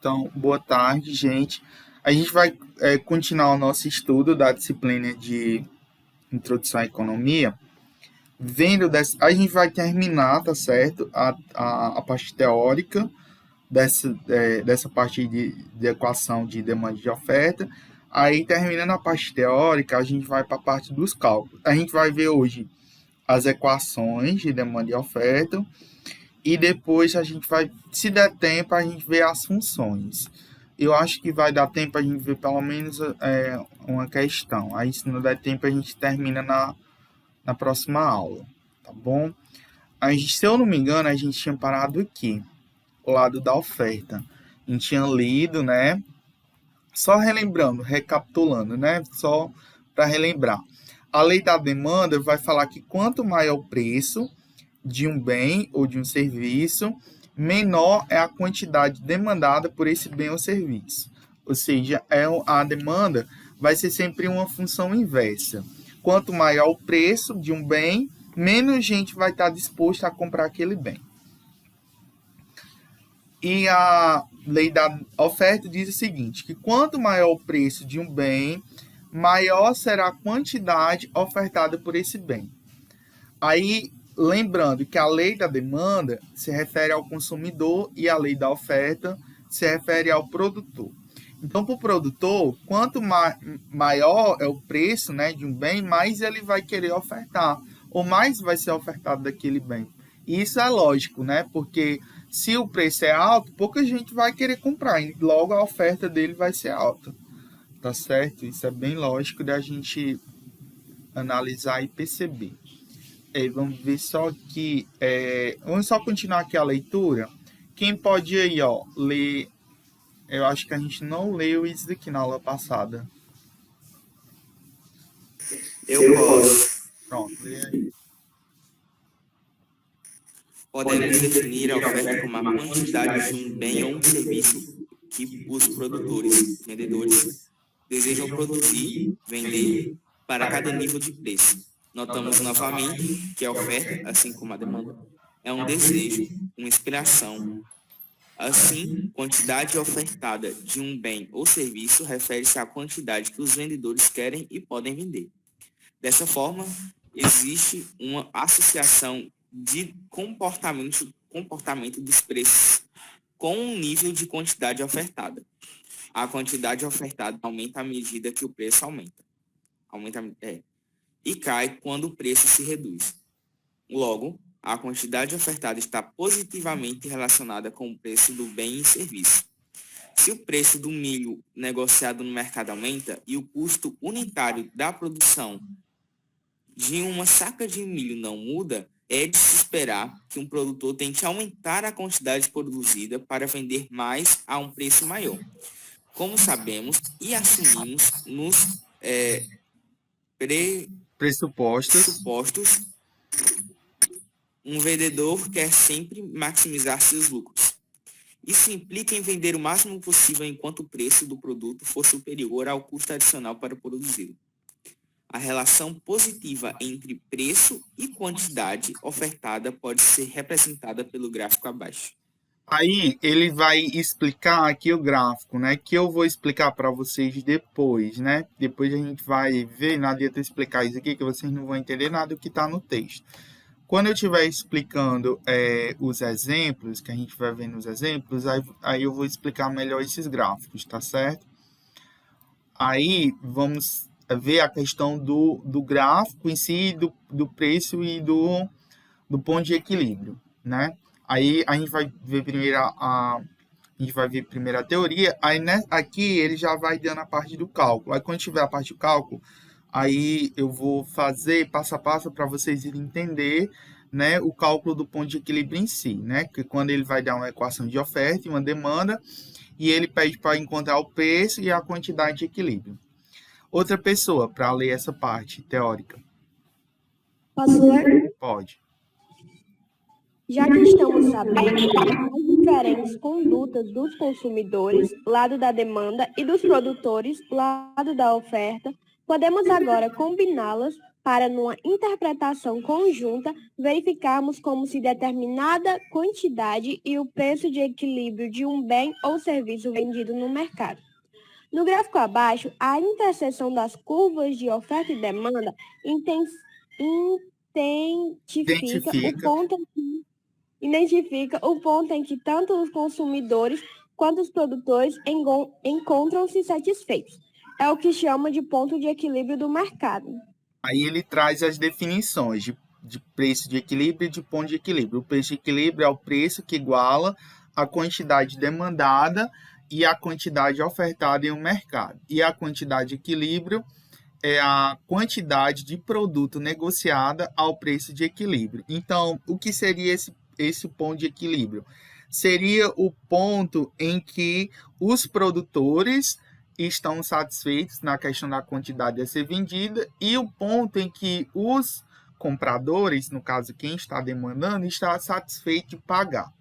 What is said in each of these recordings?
Então, boa tarde, gente. A gente vai continuar o nosso estudo da disciplina de Introdução à Economia. A gente vai terminar, tá certo? A parte teórica dessa parte de equação de demanda e de oferta. Aí, terminando a parte teórica, a gente vai para a parte dos cálculos. A gente vai ver hoje as equações de demanda e oferta. E depois a gente vai, se der tempo, a gente vê as funções. Eu acho que vai dar tempo a gente ver pelo menos uma questão. Aí, se não der tempo, a gente termina na próxima aula, tá bom? Se eu não me engano, a gente tinha parado aqui, o lado da oferta. A gente tinha lido, né? Só relembrando, recapitulando, né? Só para relembrar. A lei da demanda vai falar que quanto maior o preço de um bem ou de um serviço, menor é a quantidade demandada por esse bem ou serviço. Ou seja, a demanda vai ser sempre uma função inversa. Quanto maior o preço de um bem, menos gente vai estar disposta a comprar aquele bem. E a lei da oferta diz o seguinte, que quanto maior o preço de um bem, maior será a quantidade ofertada por esse bem. Aí, lembrando que a lei da demanda se refere ao consumidor e a lei da oferta se refere ao produtor. Então, para o produtor, quanto maior é o preço, né, de um bem, mais ele vai querer ofertar, ou mais vai ser ofertado daquele bem. E isso é lógico, né? Porque se o preço é alto, pouca gente vai querer comprar, e logo a oferta dele vai ser alta. Tá certo? Isso é bem lógico da gente analisar e perceber. Vamos ver só aqui. Vamos só continuar aqui a leitura. Quem pode aí, ó, ler? Eu acho que a gente não leu isso aqui na aula passada. Eu posso. Pronto, lê aí. Podemos definir a oferta como a quantidade de um bem ou um serviço que os produtores, vendedores, desejam produzir, vender para cada nível de preço. Notamos novamente que a oferta, assim como a demanda, é um desejo, uma inspiração. Assim, quantidade ofertada de um bem ou serviço refere-se à quantidade que os vendedores querem e podem vender. Dessa forma, existe uma associação de comportamento dos preços com um nível de quantidade ofertada. A quantidade ofertada aumenta à medida que o preço aumenta. E cai quando o preço se reduz. Logo, a quantidade ofertada está positivamente relacionada com o preço do bem e serviço. Se o preço do milho negociado no mercado aumenta e o custo unitário da produção de uma saca de milho não muda, é de se esperar que um produtor tente aumentar a quantidade produzida para vender mais a um preço maior. Como sabemos e assumimos nos pressupostos, um vendedor quer sempre maximizar seus lucros. Isso implica em vender o máximo possível enquanto o preço do produto for superior ao custo adicional para produzi-lo. A relação positiva entre preço e quantidade ofertada pode ser representada pelo gráfico abaixo. Aí ele vai explicar aqui o gráfico, né? Que eu vou explicar para vocês depois, né? Depois a gente vai ver, não adianta eu explicar isso aqui que vocês não vão entender nada do que está no texto. Quando eu estiver explicando os exemplos, que a gente vai ver nos exemplos, aí eu vou explicar melhor esses gráficos, tá certo? Aí vamos ver a questão do gráfico em si, do preço e do ponto de equilíbrio, né? Aí a gente vai ver primeiro a teoria, aí aqui ele já vai dando a parte do cálculo. Aí quando tiver a parte do cálculo, aí eu vou fazer passo a passo para vocês irem entender, né, o cálculo do ponto de equilíbrio em si, né? Que quando ele vai dar uma equação de oferta e uma demanda, e ele pede para encontrar o preço e a quantidade de equilíbrio. Outra pessoa para ler essa parte teórica. Posso ler? Pode. Já que estamos sabendo das diferentes condutas dos consumidores, lado da demanda, e dos produtores, lado da oferta, podemos agora combiná-las para, numa interpretação conjunta, verificarmos como se determinada quantidade e o preço de equilíbrio de um bem ou serviço vendido no mercado. No gráfico abaixo, a interseção das curvas de oferta e demanda identifica o ponto em que tanto os consumidores quanto os produtores encontram-se satisfeitos. É o que chama de ponto de equilíbrio do mercado. Aí ele traz as definições de preço de equilíbrio e de ponto de equilíbrio. O preço de equilíbrio é o preço que iguala a quantidade demandada e a quantidade ofertada em um mercado. E a quantidade de equilíbrio é a quantidade de produto negociada ao preço de equilíbrio. Então, o que seria esse ponto de equilíbrio? Seria o ponto em que os produtores estão satisfeitos na questão da quantidade a ser vendida e o ponto em que os compradores, no caso quem está demandando, está satisfeito de pagar.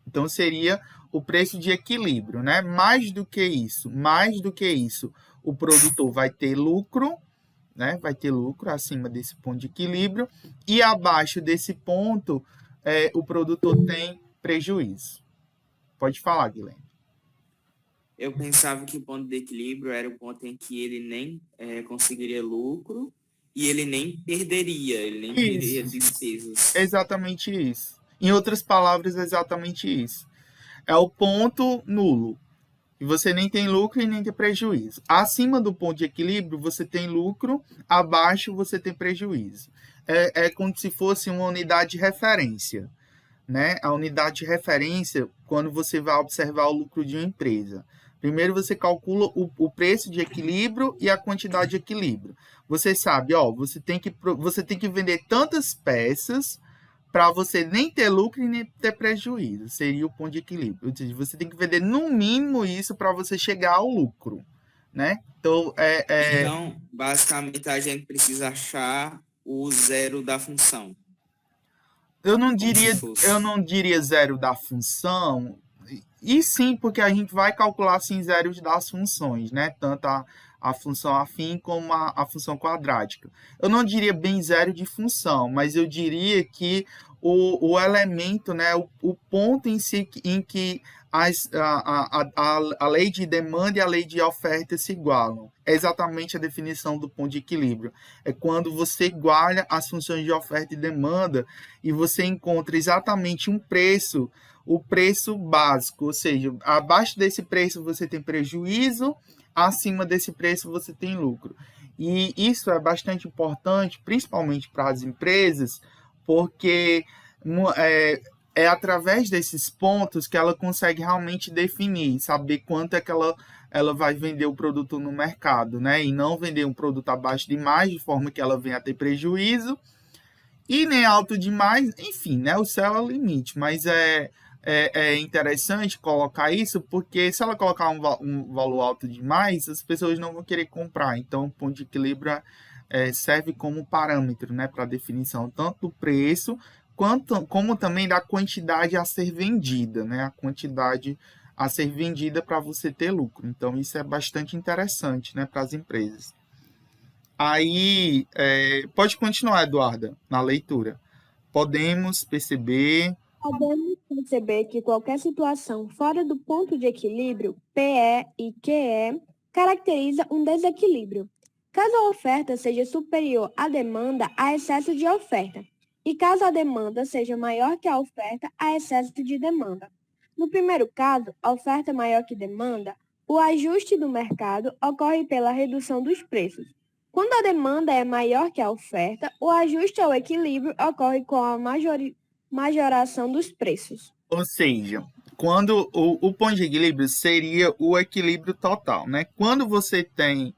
Então seria o preço de equilíbrio, né? Mais do que isso, o produtor vai ter lucro, né? Vai ter lucro acima desse ponto de equilíbrio e abaixo desse ponto o produtor tem prejuízo. Pode falar, Guilherme. Eu pensava que o ponto de equilíbrio era o ponto em que ele nem conseguiria lucro e ele nem perderia despesas. Exatamente isso. Em outras palavras, exatamente isso. É o ponto nulo. E você nem tem lucro e nem tem prejuízo. Acima do ponto de equilíbrio, você tem lucro, abaixo você tem prejuízo. É como se fosse uma unidade de referência, né? A unidade de referência, quando você vai observar o lucro de uma empresa. Primeiro você calcula o preço de equilíbrio e a quantidade de equilíbrio. Você sabe, você tem que vender tantas peças para você nem ter lucro e nem ter prejuízo. Seria o ponto de equilíbrio. Ou seja, você tem que vender no mínimo isso para você chegar ao lucro, né? Então, Então, basicamente, a gente precisa achar o zero da função. Eu não diria zero da função, e sim, porque a gente vai calcular sim zeros das funções, né? Tanto a função afim como a função quadrática. Eu não diria bem zero de função, mas eu diria que o elemento, né, o ponto em si em que a lei de demanda e a lei de oferta se igualam. É exatamente a definição do ponto de equilíbrio. É quando você iguala as funções de oferta e demanda e você encontra exatamente um preço, o preço básico, ou seja, abaixo desse preço você tem prejuízo, acima desse preço você tem lucro. E isso é bastante importante, principalmente para as empresas, porque é através desses pontos que ela consegue realmente definir, saber quanto é que ela vai vender o produto no mercado, né? E não vender um produto abaixo demais, de forma que ela venha a ter prejuízo, e nem alto demais, enfim, né? O céu é o limite, mas é interessante colocar isso, porque se ela colocar um valor alto demais, as pessoas não vão querer comprar. Então, o ponto de equilíbrio serve como parâmetro, né, para definição tanto do preço, como também da quantidade a ser vendida, né? A quantidade a ser vendida para você ter lucro. Então, isso é bastante interessante, né, para as empresas. Aí, pode continuar, Eduarda, na leitura. Podemos perceber que qualquer situação fora do ponto de equilíbrio, PE e QE, caracteriza um desequilíbrio. Caso a oferta seja superior à demanda, há excesso de oferta. E caso a demanda seja maior que a oferta, há excesso de demanda. No primeiro caso, a oferta é maior que demanda, o ajuste do mercado ocorre pela redução dos preços. Quando a demanda é maior que a oferta, o ajuste ao equilíbrio ocorre com a majoração dos preços. Ou seja, quando o ponto de equilíbrio seria o equilíbrio total, né? Quando você tem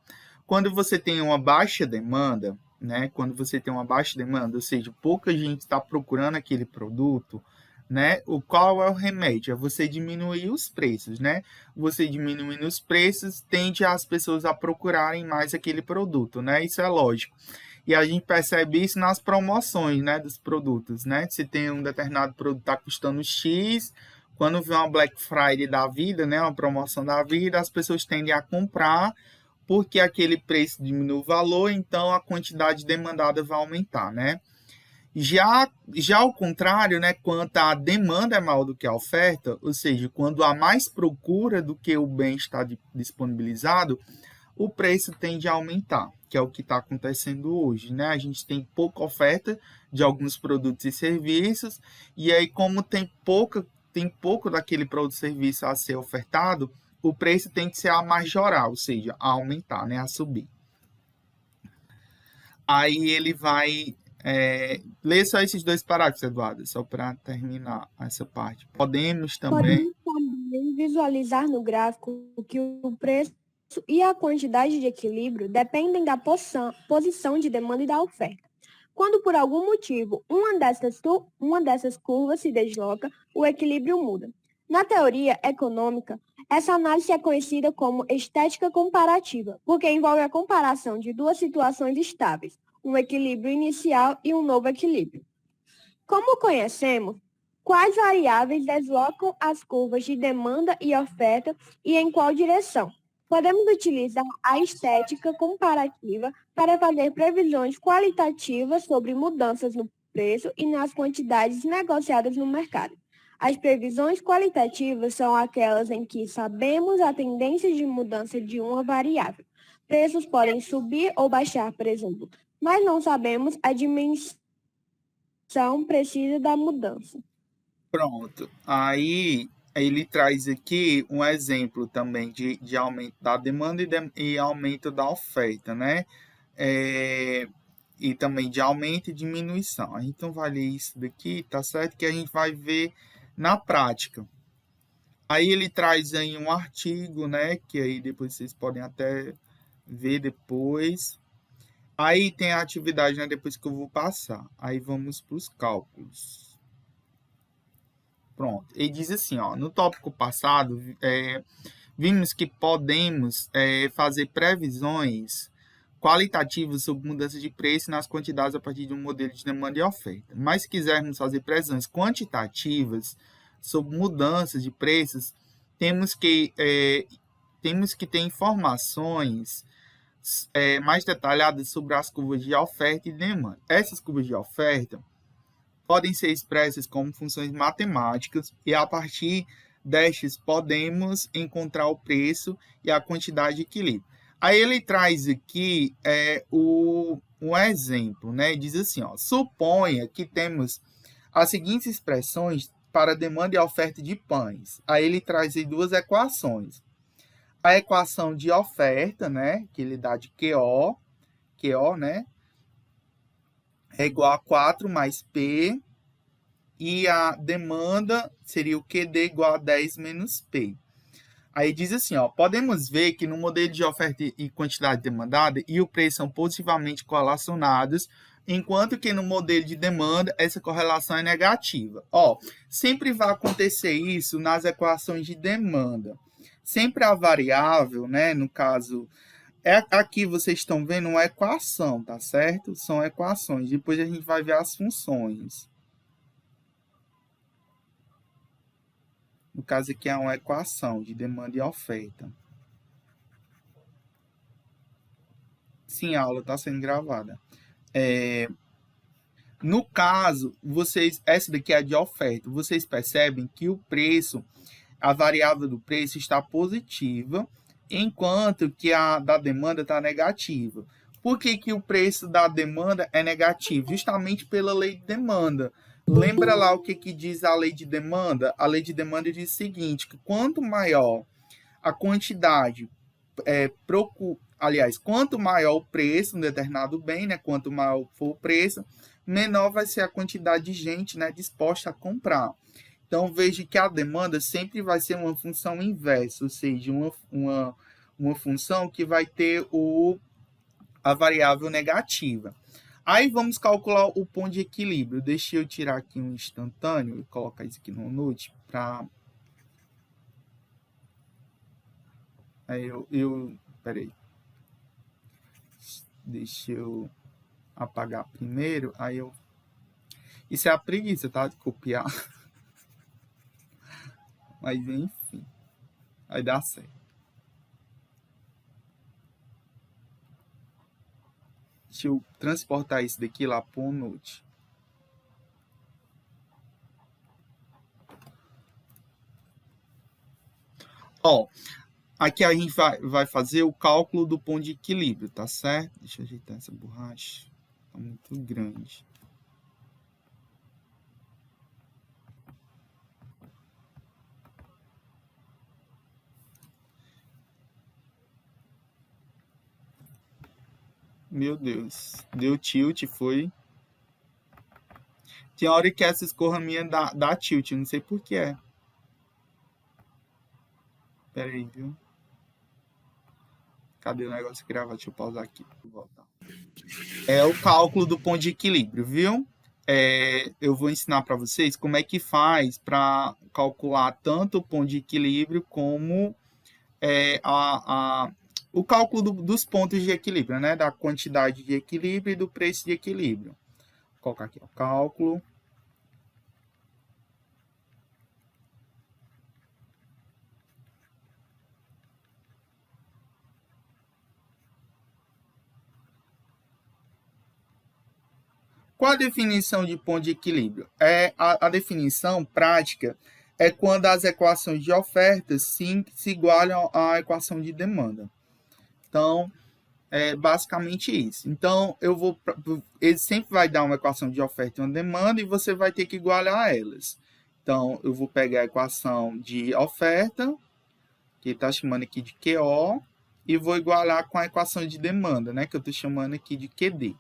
uma baixa demanda, né? Quando você tem uma baixa demanda, ou seja, pouca gente está procurando aquele produto, né? Qual é o remédio? É você diminuir os preços, né? Você diminuindo os preços tende as pessoas a procurarem mais aquele produto, né? Isso é lógico. E a gente percebe isso nas promoções, né, dos produtos, né? Se tem um determinado produto que está custando X, quando vem uma Black Friday da vida, né, uma promoção da vida, as pessoas tendem a comprar porque aquele preço diminui o valor, então a quantidade demandada vai aumentar, né? Já ao contrário, né, quando a demanda é maior do que a oferta, ou seja, quando há mais procura do que o bem está disponibilizado, o preço tende a aumentar, que é o que está acontecendo hoje, né? A gente tem pouca oferta de alguns produtos e serviços, e aí, como tem pouco daquele produto e serviço a ser ofertado, o preço tem que ser a majorar, ou seja, a aumentar, né? A subir. Aí ele vai ler só esses 2 parágrafos, Eduardo, só para terminar essa parte. Podemos também visualizar no gráfico que o preço e a quantidade de equilíbrio dependem da posição de demanda e da oferta. Quando, por algum motivo, uma dessas curvas se desloca, o equilíbrio muda. Na teoria econômica, essa análise é conhecida como estética comparativa, porque envolve a comparação de duas situações estáveis, um equilíbrio inicial e um novo equilíbrio. Como conhecemos, quais variáveis deslocam as curvas de demanda e oferta e em qual direção? Podemos utilizar a estética comparativa para fazer previsões qualitativas sobre mudanças no preço e nas quantidades negociadas no mercado. As previsões qualitativas são aquelas em que sabemos a tendência de mudança de uma variável. Preços podem subir ou baixar, por exemplo, mas não sabemos a dimensão precisa da mudança. Pronto. Aí ele traz aqui um exemplo também de aumento da demanda e aumento da oferta, né? E também de aumento e diminuição. A gente não vai ler isso daqui, tá certo? Que a gente vai ver na prática. Aí ele traz aí um artigo, né? Que aí depois vocês podem até ver depois. Aí tem a atividade, né? Depois que eu vou passar. Aí vamos para os cálculos. Pronto. Ele diz assim, ó, no tópico passado, vimos que podemos fazer previsões qualitativas sobre mudança de preço nas quantidades a partir de um modelo de demanda e oferta. Mas se quisermos fazer previsões quantitativas sobre mudanças de preços, temos que ter informações mais detalhadas sobre as curvas de oferta e demanda. Essas curvas de oferta podem ser expressas como funções matemáticas e a partir destas podemos encontrar o preço e a quantidade de equilíbrio. Aí ele traz aqui um exemplo, né? Diz assim, ó, suponha que temos as seguintes expressões para demanda e oferta de pães. Aí ele traz aí 2 equações. A equação de oferta, né, que ele dá de QO, né, é igual a 4 mais P, e a demanda seria o QD igual a 10 menos P. Aí diz assim, ó, podemos ver que no modelo de oferta e quantidade demandada e o preço são positivamente correlacionados, enquanto que no modelo de demanda essa correlação é negativa. Ó, sempre vai acontecer isso nas equações de demanda. Sempre a variável, né, no caso, aqui vocês estão vendo uma equação, tá certo? São equações. Depois a gente vai ver as funções. No caso aqui é uma equação de demanda e oferta. Sim, a aula está sendo gravada. No caso, essa daqui é a de oferta. Vocês percebem que o preço, a variável do preço está positiva, enquanto que a da demanda está negativa. Por que o preço da demanda é negativo? Justamente pela lei de demanda. Lembra lá o que diz a lei de demanda? A lei de demanda diz o seguinte, que quanto maior a quantidade, quanto maior o preço de um determinado bem, né, quanto maior for o preço, menor vai ser a quantidade de gente, né, disposta a comprar. Então, veja que a demanda sempre vai ser uma função inversa, ou seja, uma função que vai ter a variável negativa. Aí vamos calcular o ponto de equilíbrio. Deixa eu tirar aqui um instantâneo e colocar isso aqui no Note para... Aí peraí. Deixa eu apagar primeiro, aí eu... Isso é a preguiça, tá? De copiar. Mas enfim, vai dar certo. Deixa eu transportar isso daqui lá para o Note. Ó, aqui a gente vai fazer o cálculo do ponto de equilíbrio, tá certo? Deixa eu ajeitar essa borracha. Tá muito grande. Meu Deus. Deu tilt, foi. Tem hora que essa escorra minha dá tilt, não sei por que é. Pera aí, viu? Cadê o negócio de gravar? Deixa eu pausar aqui. Vou voltar. É o cálculo do ponto de equilíbrio, viu? Eu vou ensinar para vocês como é que faz para calcular tanto o ponto de equilíbrio como o cálculo dos pontos de equilíbrio, né? Da quantidade de equilíbrio e do preço de equilíbrio. Vou colocar aqui o cálculo. Qual a definição de ponto de equilíbrio? A definição prática é quando as equações de oferta se igualam à equação de demanda. Então, é basicamente isso. Então, ele sempre vai dar uma equação de oferta e uma demanda e você vai ter que igualar elas. Então, eu vou pegar a equação de oferta, que está chamando aqui de QO, e vou igualar com a equação de demanda, né, que eu estou chamando aqui de QD.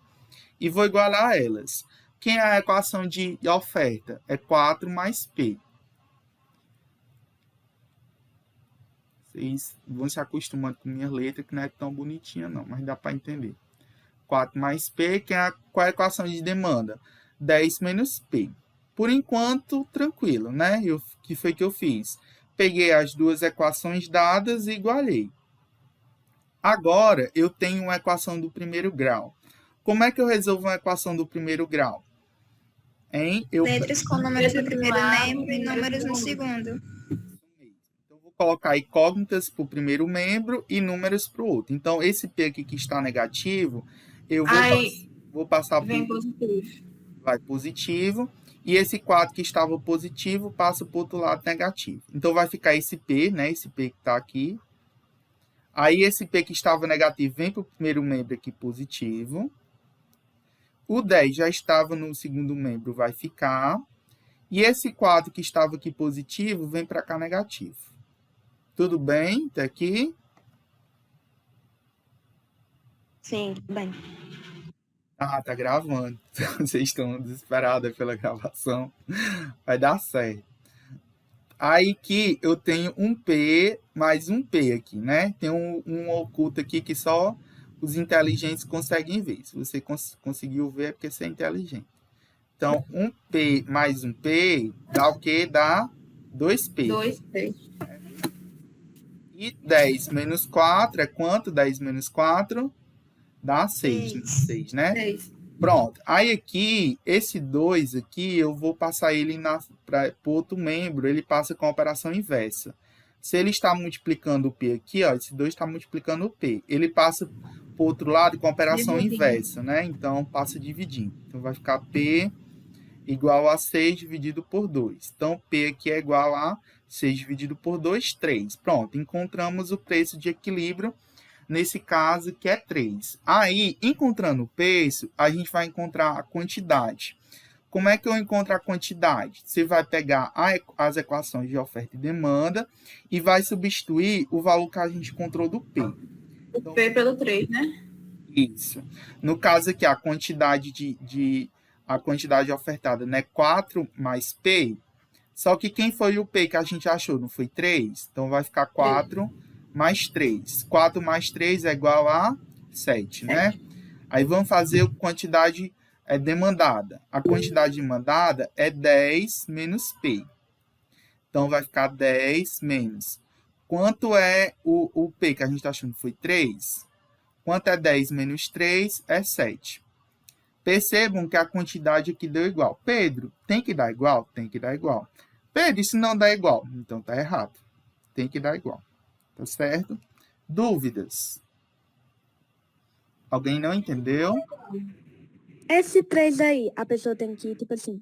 E vou igualar elas. Quem é a equação de oferta? É 4 mais P. Vocês vão se acostumando com minha letra, que não é tão bonitinha não, mas dá para entender. 4 mais P, qual é a equação de demanda? 10 menos P. Por enquanto, tranquilo, né? Que foi que eu fiz? Peguei as duas equações dadas e igualei. Agora, eu tenho uma equação do primeiro grau. Como é que eu resolvo uma equação do primeiro grau? Letras com números no primeiro membro e números no segundo. Então, vou colocar incógnitas para o primeiro membro e números para o outro. Então, esse P aqui que está negativo, eu vou passar para positivo. Vai positivo. E esse 4 que estava positivo passa para o outro lado negativo. Então, vai ficar esse P, né? Esse P que está aqui. Aí, esse P que estava negativo vem para o primeiro membro aqui positivo. O 10 já estava no segundo membro, vai ficar. E esse 4 que estava aqui positivo, vem para cá negativo. Tudo bem? Até aqui? Sim, tudo bem. Ah, tá gravando. Vocês estão desesperados pela gravação. Vai dar certo. Aí que eu tenho um P mais um P aqui, né? Tem um oculto aqui que só os inteligentes conseguem ver. Se você conseguiu ver, é porque você é inteligente. Então, um P mais um P dá o quê? Dá 2P. 2P. E 10 menos 4 é quanto? 10 menos 4 dá 6. 6, né? 6. Pronto. Aí aqui, esse 2 aqui, eu vou passar ele para o outro membro, ele passa com a operação inversa. Se ele está multiplicando o P aqui, ó, esse 2 está multiplicando o P. Ele passa para o outro lado com a operação inversa, né? Então, passa dividindo. Então, vai ficar P igual a 6 dividido por 2. Então, P aqui é igual a 6 dividido por 2, 3. Pronto, encontramos o preço de equilíbrio, nesse caso, que é 3. Aí, encontrando o preço, a gente vai encontrar a quantidade. Como é que eu encontro a quantidade? Você vai pegar as equações de oferta e demanda e vai substituir o valor que a gente encontrou do P. O P pelo 3, né? Isso. No caso aqui, a quantidade a quantidade ofertada, né? 4 mais P. Só que quem foi o P que a gente achou? Não foi 3? Então, vai ficar 4 mais 3. 4 mais 3 é igual a 7, né? Aí, vamos fazer a quantidade demandada. A quantidade demandada é 10 menos P. Então, vai ficar 10 menos. Quanto é o P que a gente está achando? Foi 3. Quanto é 10 menos 3? É 7. Percebam que a quantidade aqui deu igual. Pedro, tem que dar igual? Tem que dar igual. Pedro, isso não dá igual? Então, tá errado. Tem que dar igual. Tá certo? Dúvidas? Alguém não entendeu? Esse 3 aí, a pessoa tem que, tipo assim,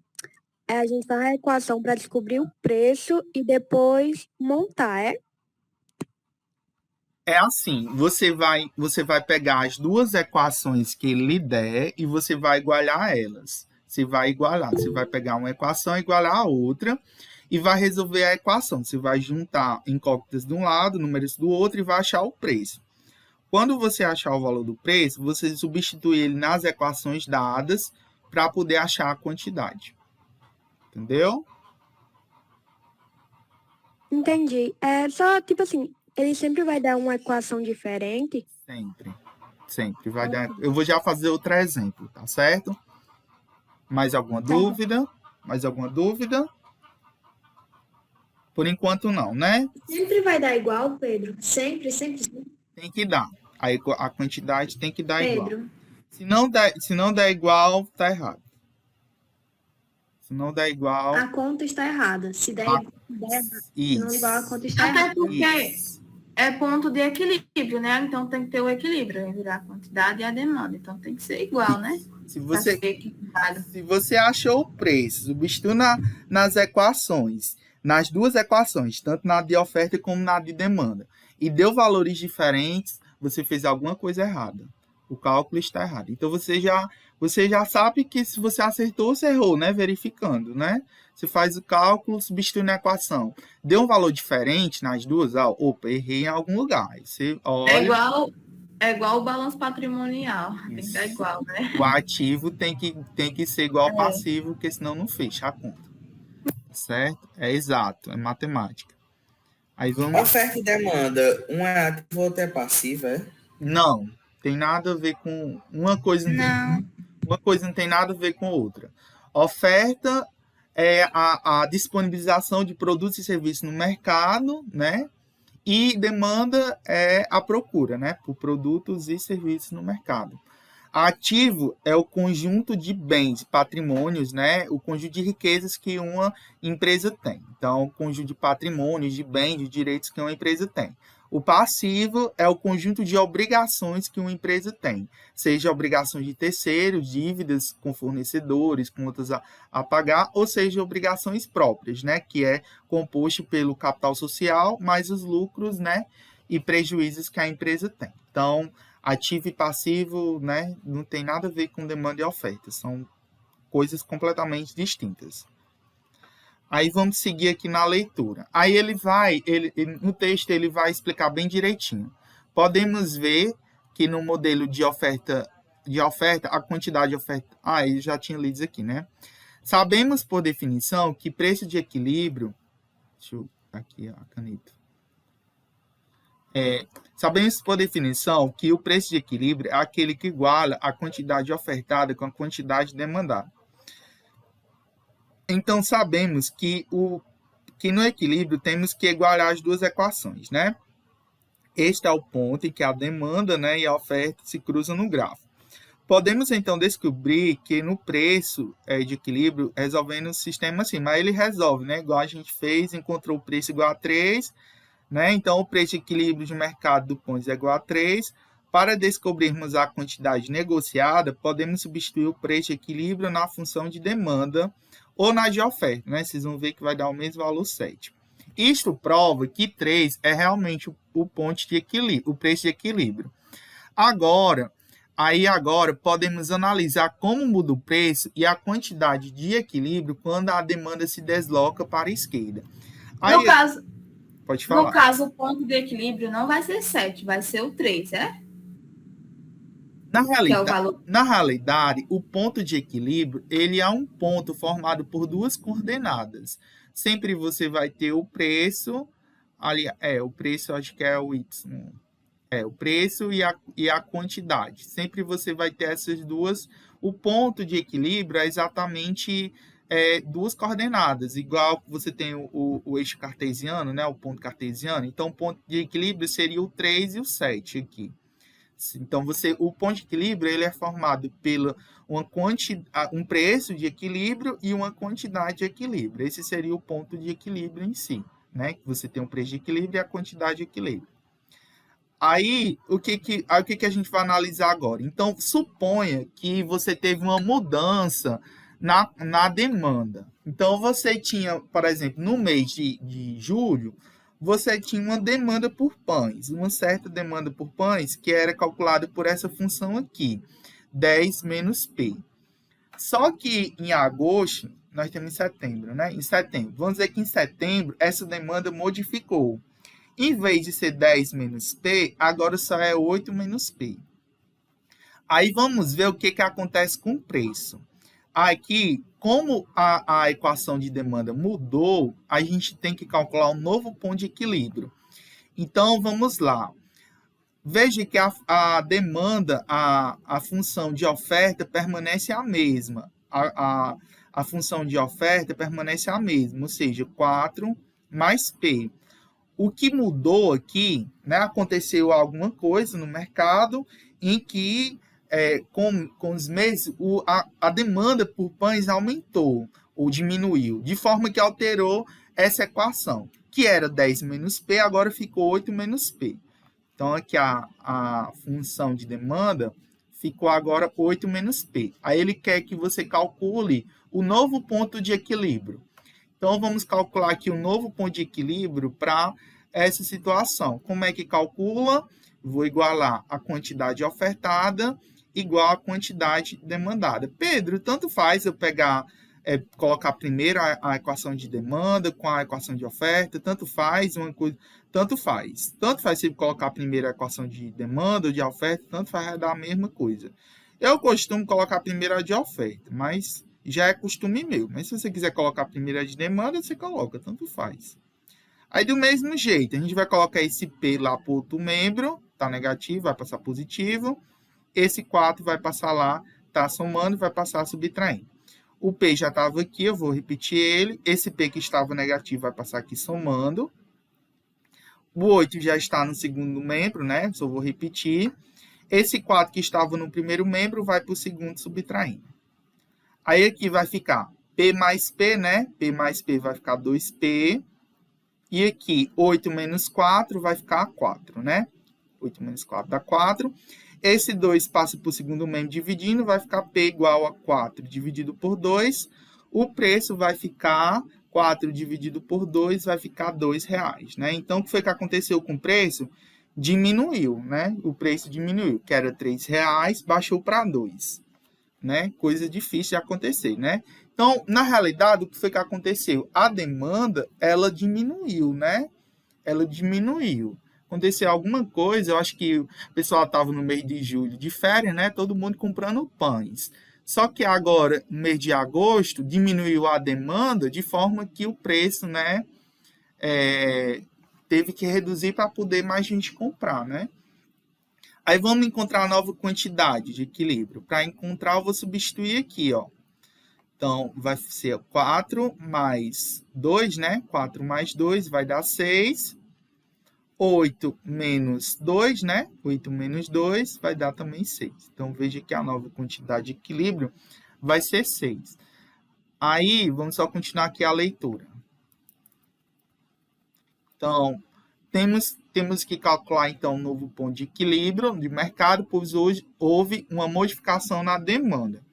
a gente faz a equação para descobrir o preço e depois montar, é? É assim, você vai pegar as duas equações que ele lhe der e você vai igualar elas. Você vai igualar, você vai pegar uma equação, igualar a outra e vai resolver a equação. Você vai juntar incógnitas de um lado, números do outro e vai achar o preço. Quando você achar o valor do preço, você substitui ele nas equações dadas para poder achar a quantidade. Entendeu? Entendi. É só, tipo assim, ele sempre vai dar uma equação diferente. Sempre. Sempre vai dar. Eu vou já fazer outro exemplo, tá certo? Mais alguma dúvida? Mais alguma dúvida? Por enquanto não, né? Sempre vai dar igual, Pedro? Sempre, sempre, sempre. Tem que dar. Aí a quantidade tem que dar igual. Pedro. Se não der igual, tá errado. Se não der igual. A conta está errada. Se der, se não Isso. igual, a conta está Até errada. porque Isso. é ponto de equilíbrio, né? Então tem que ter o equilíbrio entre a quantidade e a demanda. Então tem que ser igual, né? Se Pra você, ser equilibrado. se você achou o preço, substitui nas equações, nas duas equações, tanto na de oferta como na de demanda, e deu valores diferentes, você fez alguma coisa errada. O cálculo está errado. Então você já sabe que se você acertou, você errou, né? Verificando, né? Você faz o cálculo, substitui na equação. Deu um valor diferente nas duas, opa, errei em algum lugar. Aí você olha. É igual o balanço patrimonial. Tem que dar igual, né? O ativo tem que ser igual ao passivo, porque senão não fecha a conta. Certo? É exato, é matemática. Aí vamos. Oferta e demanda, um é ativo, outro é passivo, é? Não, tem nada a ver com uma coisa. Não. Uma coisa não tem nada a ver com outra. Oferta é a disponibilização de produtos e serviços no mercado, né? E demanda é a procura, né? Por produtos e serviços no mercado. Ativo é o conjunto de bens, patrimônios, né? O conjunto de riquezas que uma empresa tem. Então, o conjunto de patrimônios, de bens, de direitos que uma empresa tem. O passivo é o conjunto de obrigações que uma empresa tem, seja obrigações de terceiros, dívidas com fornecedores, contas a pagar, ou seja, obrigações próprias, né? Que é composto pelo capital social, mais os lucros, né? E prejuízos que a empresa tem. Então, ativo e passivo, né, não tem nada a ver com demanda e oferta, são coisas completamente distintas. Aí vamos seguir aqui na leitura. Aí no texto ele vai explicar bem direitinho. Podemos ver que no modelo de oferta, a quantidade de oferta... eu já tinha lido isso aqui, né? Sabemos por definição que preço de equilíbrio... Deixa eu... Aqui a caneta. Sabemos por definição que o preço de equilíbrio é aquele que iguala a quantidade ofertada com a quantidade demandada. Então, sabemos que no equilíbrio temos que igualar as duas equações, né? Este é o ponto em que a demanda, né, e a oferta se cruzam no gráfico. Podemos, então, descobrir que no preço de equilíbrio, resolvendo o sistema assim, mas ele resolve, né? Igual a gente fez, encontrou o preço igual a 3, né? Então, o preço de equilíbrio de mercado do pães é igual a 3. Para descobrirmos a quantidade negociada, podemos substituir o preço de equilíbrio na função de demanda ou na de oferta, né? Vocês vão ver que vai dar o mesmo valor 7. Isto prova que 3 é realmente o ponto de equilíbrio, o preço de equilíbrio. Agora podemos analisar como muda o preço e a quantidade de equilíbrio quando a demanda se desloca para a esquerda. Pode falar. No caso, o ponto de equilíbrio não vai ser 7, vai ser o 3, é? Na realidade, o ponto de equilíbrio ele é um ponto formado por duas coordenadas. Sempre você vai ter o preço, o preço acho que é o Y. O preço e a quantidade. Sempre você vai ter essas duas. O ponto de equilíbrio é exatamente duas coordenadas, igual você tem o eixo cartesiano, né? O ponto cartesiano. Então, o ponto de equilíbrio seria o 3 e o 7 aqui. Então, o ponto de equilíbrio ele é formado pelo um preço de equilíbrio e uma quantidade de equilíbrio. Esse seria o ponto de equilíbrio em si, né? Você tem um preço de equilíbrio e a quantidade de equilíbrio. Aí, o que a gente vai analisar agora? Então, suponha que você teve uma mudança na demanda. Então, você tinha, por exemplo, no mês de julho, você tinha uma demanda por pães, uma certa demanda por pães, que era calculada por essa função aqui, 10 menos P. Só que em agosto, nós temos em setembro, né? Em setembro, vamos dizer que em setembro, essa demanda modificou. Em vez de ser 10 menos P, agora só é 8 menos P. Aí vamos ver o que acontece com o preço. Aqui, como a equação de demanda mudou, a gente tem que calcular um novo ponto de equilíbrio. Então, vamos lá. Veja que a demanda, a função de oferta permanece a mesma. A função de oferta permanece a mesma, ou seja, 4 mais P. O que mudou aqui, né, aconteceu alguma coisa no mercado em que, com os meses, a demanda por pães aumentou ou diminuiu, de forma que alterou essa equação, que era 10 menos P, agora ficou 8 menos P. Então, aqui a função de demanda ficou agora 8 menos P. Aí ele quer que você calcule o novo ponto de equilíbrio. Então, vamos calcular aqui o novo ponto de equilíbrio para essa situação. Como é que calcula? Vou igualar a quantidade ofertada igual a quantidade demandada. Pedro, tanto faz eu pegar, colocar primeiro a equação de demanda com a equação de oferta, tanto faz uma coisa, tanto faz. Tanto faz se colocar primeiro a equação de demanda ou de oferta, tanto faz dar a mesma coisa. Eu costumo colocar primeiro a de oferta, mas já é costume meu. Mas se você quiser colocar primeiro a de demanda, você coloca, tanto faz. Aí, do mesmo jeito, a gente vai colocar esse P lá para o outro membro, tá negativo, vai passar positivo. Esse 4 vai passar lá, tá somando, vai passar subtraindo. O P já estava aqui, eu vou repetir ele. Esse P que estava negativo vai passar aqui somando. O 8 já está no segundo membro, né? Só vou repetir. Esse 4 que estava no primeiro membro vai para o segundo subtraindo. Aí aqui vai ficar P mais P, né? P mais P vai ficar 2P. E aqui, 8 menos 4 vai ficar 4, né? 8 menos 4 dá 4. Esse 2 passa para o segundo membro dividindo, vai ficar P igual a 4 dividido por 2. O preço vai ficar 4 dividido por 2, vai ficar R$2, né? Então, o que foi que aconteceu com o preço? Diminuiu, né? O preço diminuiu, que era R$3, baixou para 2, né? Coisa difícil de acontecer, né? Então, na realidade, o que foi que aconteceu? A demanda, ela diminuiu, né? Ela diminuiu. Aconteceu alguma coisa, eu acho que o pessoal estava no mês de julho de férias, né? Todo mundo comprando pães. Só que agora, no mês de agosto, diminuiu a demanda de forma que o preço, né? Teve que reduzir para poder mais gente comprar, né? Aí vamos encontrar a nova quantidade de equilíbrio. Para encontrar, eu vou substituir aqui, ó. Então, vai ser 4 mais 2, né? 4 mais 2 vai dar 6. 8 menos 2, né? 8 menos 2 vai dar também 6. Então, veja que a nova quantidade de equilíbrio vai ser 6. Aí, vamos só continuar aqui a leitura. Então, temos que calcular, então, um novo ponto de equilíbrio de mercado, pois hoje houve uma modificação na demanda.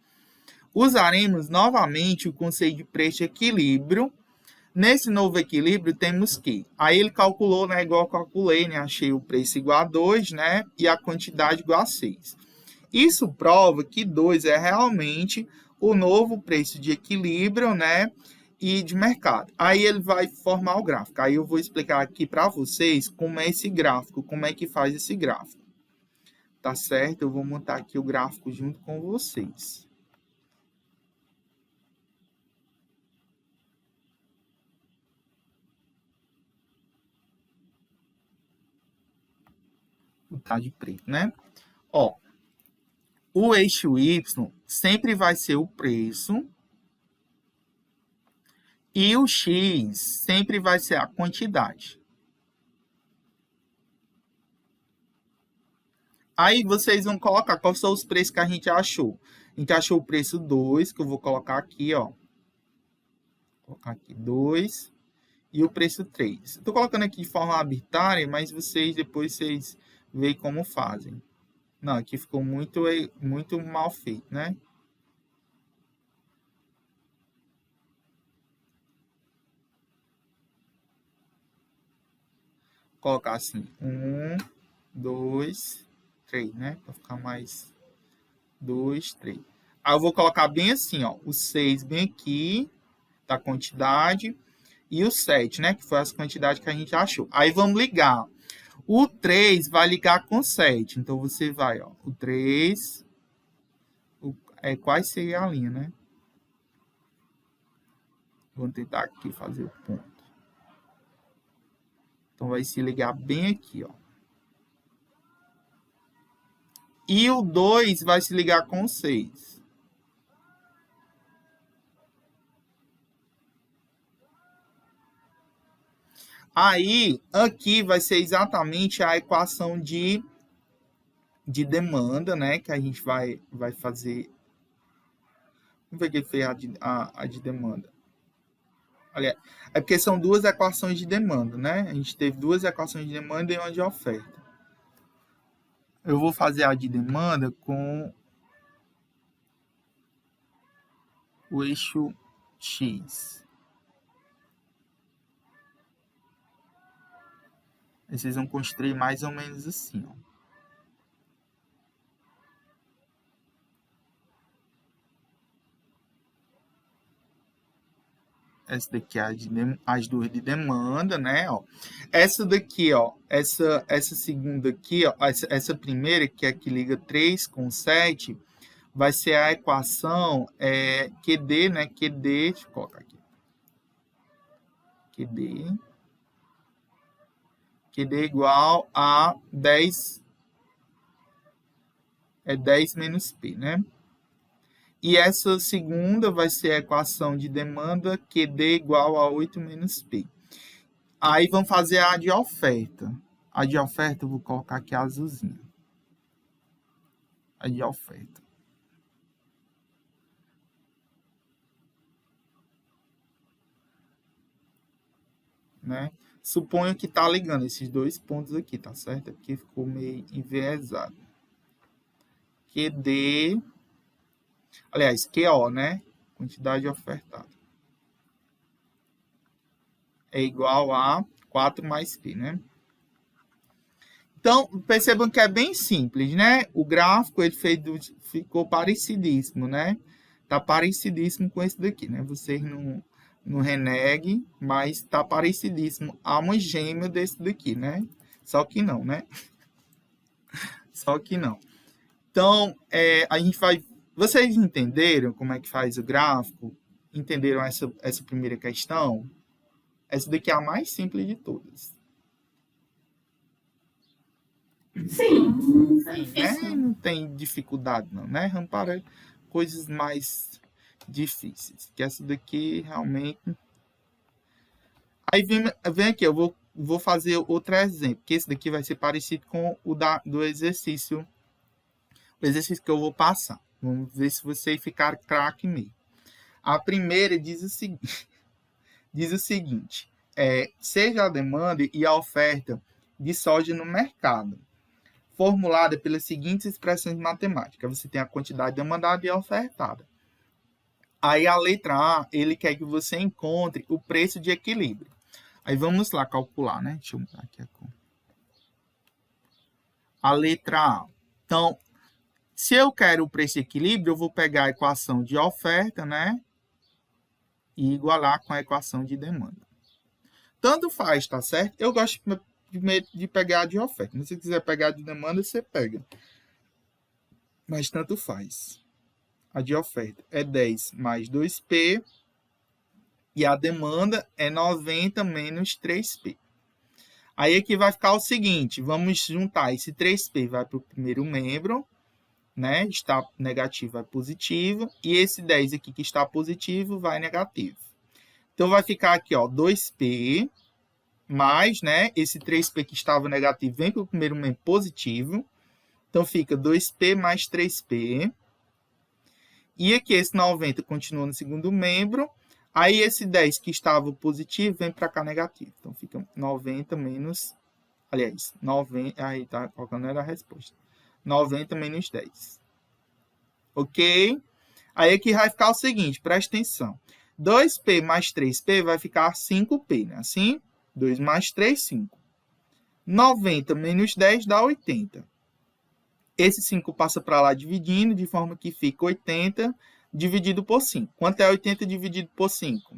Usaremos novamente o conceito de preço e equilíbrio. Nesse novo equilíbrio, temos que... Aí ele calculou, né, igual eu calculei, né? Achei o preço igual a 2, né? E a quantidade igual a 6. Isso prova que 2 é realmente o novo preço de equilíbrio, né? E de mercado. Aí ele vai formar o gráfico. Aí eu vou explicar aqui para vocês como é esse gráfico, como é que faz esse gráfico. Tá certo? Eu vou montar aqui o gráfico junto com vocês. Tá de preto, né? Ó, o eixo Y sempre vai ser o preço e o X sempre vai ser a quantidade. Aí vocês vão colocar quais são os preços que a gente achou. A gente achou o preço 2, que eu vou colocar aqui, ó. Vou colocar aqui 2 e o preço 3. Estou colocando aqui de forma arbitrária, mas depois vocês ver como fazem. Não, aqui ficou muito mal feito, né? Vou colocar assim, 1, 2, 3, né? Para ficar mais 2, 3. Aí eu vou colocar bem assim, ó, o 6 bem aqui, da quantidade, e o 7, né? Que foi as quantidades que a gente achou. Aí vamos ligar. O 3 vai ligar com 7. Então, você vai, ó, o 3... quase seria a linha, né? Vou tentar aqui fazer o ponto. Então, vai se ligar bem aqui, ó. E o 2 vai se ligar com o 6. Aí, aqui vai ser exatamente a equação de demanda, né? Que a gente vai fazer. Vamos ver quem fez a de demanda. Olha, é porque são duas equações de demanda, né? A gente teve duas equações de demanda e uma de oferta. Eu vou fazer a de demanda com o eixo X. Vocês vão construir mais ou menos assim, ó. Essa daqui é as duas de demanda, né? Ó. Essa daqui, ó, essa segunda aqui, ó, essa primeira, que é que liga 3 com 7, vai ser a equação QD, né? QD, deixa eu colocar aqui. QD igual a 10, 10 menos P, né? E essa segunda vai ser a equação de demanda QD igual a 8 menos P. Aí vamos fazer a de oferta. A de oferta eu vou colocar aqui azulzinho. A de oferta. Né? Suponho que tá ligando esses dois pontos aqui, tá certo? Aqui ficou meio enviesado. QD... Aliás, QO, né? Quantidade ofertada. É igual a 4 mais P, né? Então, percebam que é bem simples, né? O gráfico ele ficou parecidíssimo, né? Tá parecidíssimo com esse daqui, né? Vocês não reneguem, mas tá parecidíssimo a uma gêmea desse daqui, né? Só que não, né? Só que não. Então, a gente vai... Vocês entenderam como é que faz o gráfico? Entenderam essa primeira questão? Essa daqui é a mais simples de todas. Sim. Não tem dificuldade, não, né? Vamos para coisas mais difíceis. Que essa daqui realmente... Aí vem aqui, eu vou fazer outro exemplo. Que esse daqui vai ser parecido com o do exercício. O exercício que eu vou passar. Vamos ver se vocês ficaram craque mesmo. A primeira diz o seguinte, seja a demanda e a oferta de soja no mercado, formulada pelas seguintes expressões matemáticas. Você tem a quantidade demandada e a ofertada. Aí a letra A, ele quer que você encontre o preço de equilíbrio. Aí vamos lá calcular, né? Deixa eu mudar aqui a cor. A letra A. Então, se eu quero o preço de equilíbrio, eu vou pegar a equação de oferta, né? E igualar com a equação de demanda. Tanto faz, tá certo? Eu gosto de pegar a de oferta. Se você quiser pegar a de demanda, você pega. Mas tanto faz. A de oferta é 10 mais 2P. E a demanda é 90 menos 3P. Aí aqui vai ficar o seguinte. Vamos juntar esse 3P. Vai para o primeiro membro. Né? Está negativo, vai positivo. E esse 10 aqui que está positivo, vai negativo. Então, vai ficar aqui, ó, 2P mais, né? Esse 3P que estava negativo vem para o primeiro membro positivo. Então, fica 2P mais 3P. E aqui esse 90 continua no segundo membro. Aí, esse 10 que estava positivo vem para cá negativo. Então, fica 90 menos Aliás, 90, aí tá colocando era a resposta. 90 menos 10. Ok? Aí aqui vai ficar o seguinte, presta atenção. 2P mais 3P vai ficar 5P, né? Assim, 2 mais 3, 5. 90 menos 10 dá 80. Esse 5 passa para lá dividindo, de forma que fica 80 dividido por 5. Quanto é 80 dividido por 5?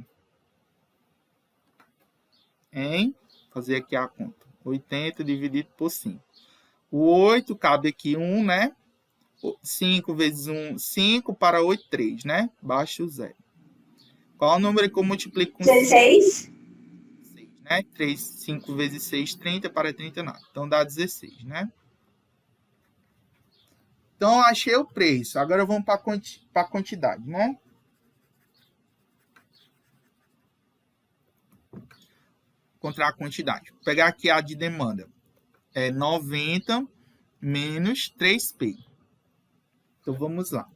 Hein? Fazer aqui a conta. 80 dividido por 5. O 8 cabe aqui 1, né? 5 vezes 1, 5 para 8, 3, né? Baixa o 0. Qual o número que eu multiplico com 16. 6, né? 3, 5 vezes 6, 30 para 39. Então, dá 16, né? Então, achei o preço. Agora, vamos para a quantidade, né? Encontrar a quantidade. Vou pegar aqui a de demanda. É 90 menos 3P. Então, vamos lá.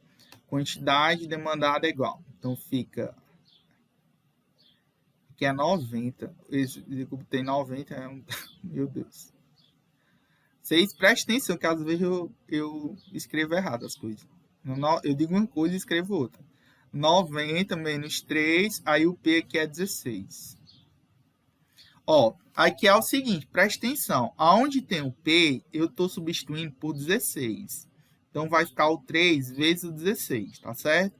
Quantidade demandada é igual. Então, fica... Aqui é 90. Tem 90. Meu Deus. Vocês prestem atenção, que às vezes eu escrevo errado as coisas. Eu digo uma coisa e escrevo outra. 90 menos 3, aí o P aqui é 16. Ó, aqui é o seguinte, presta atenção. Aonde tem o P, eu estou substituindo por 16. Então, vai ficar o 3 vezes o 16, tá certo?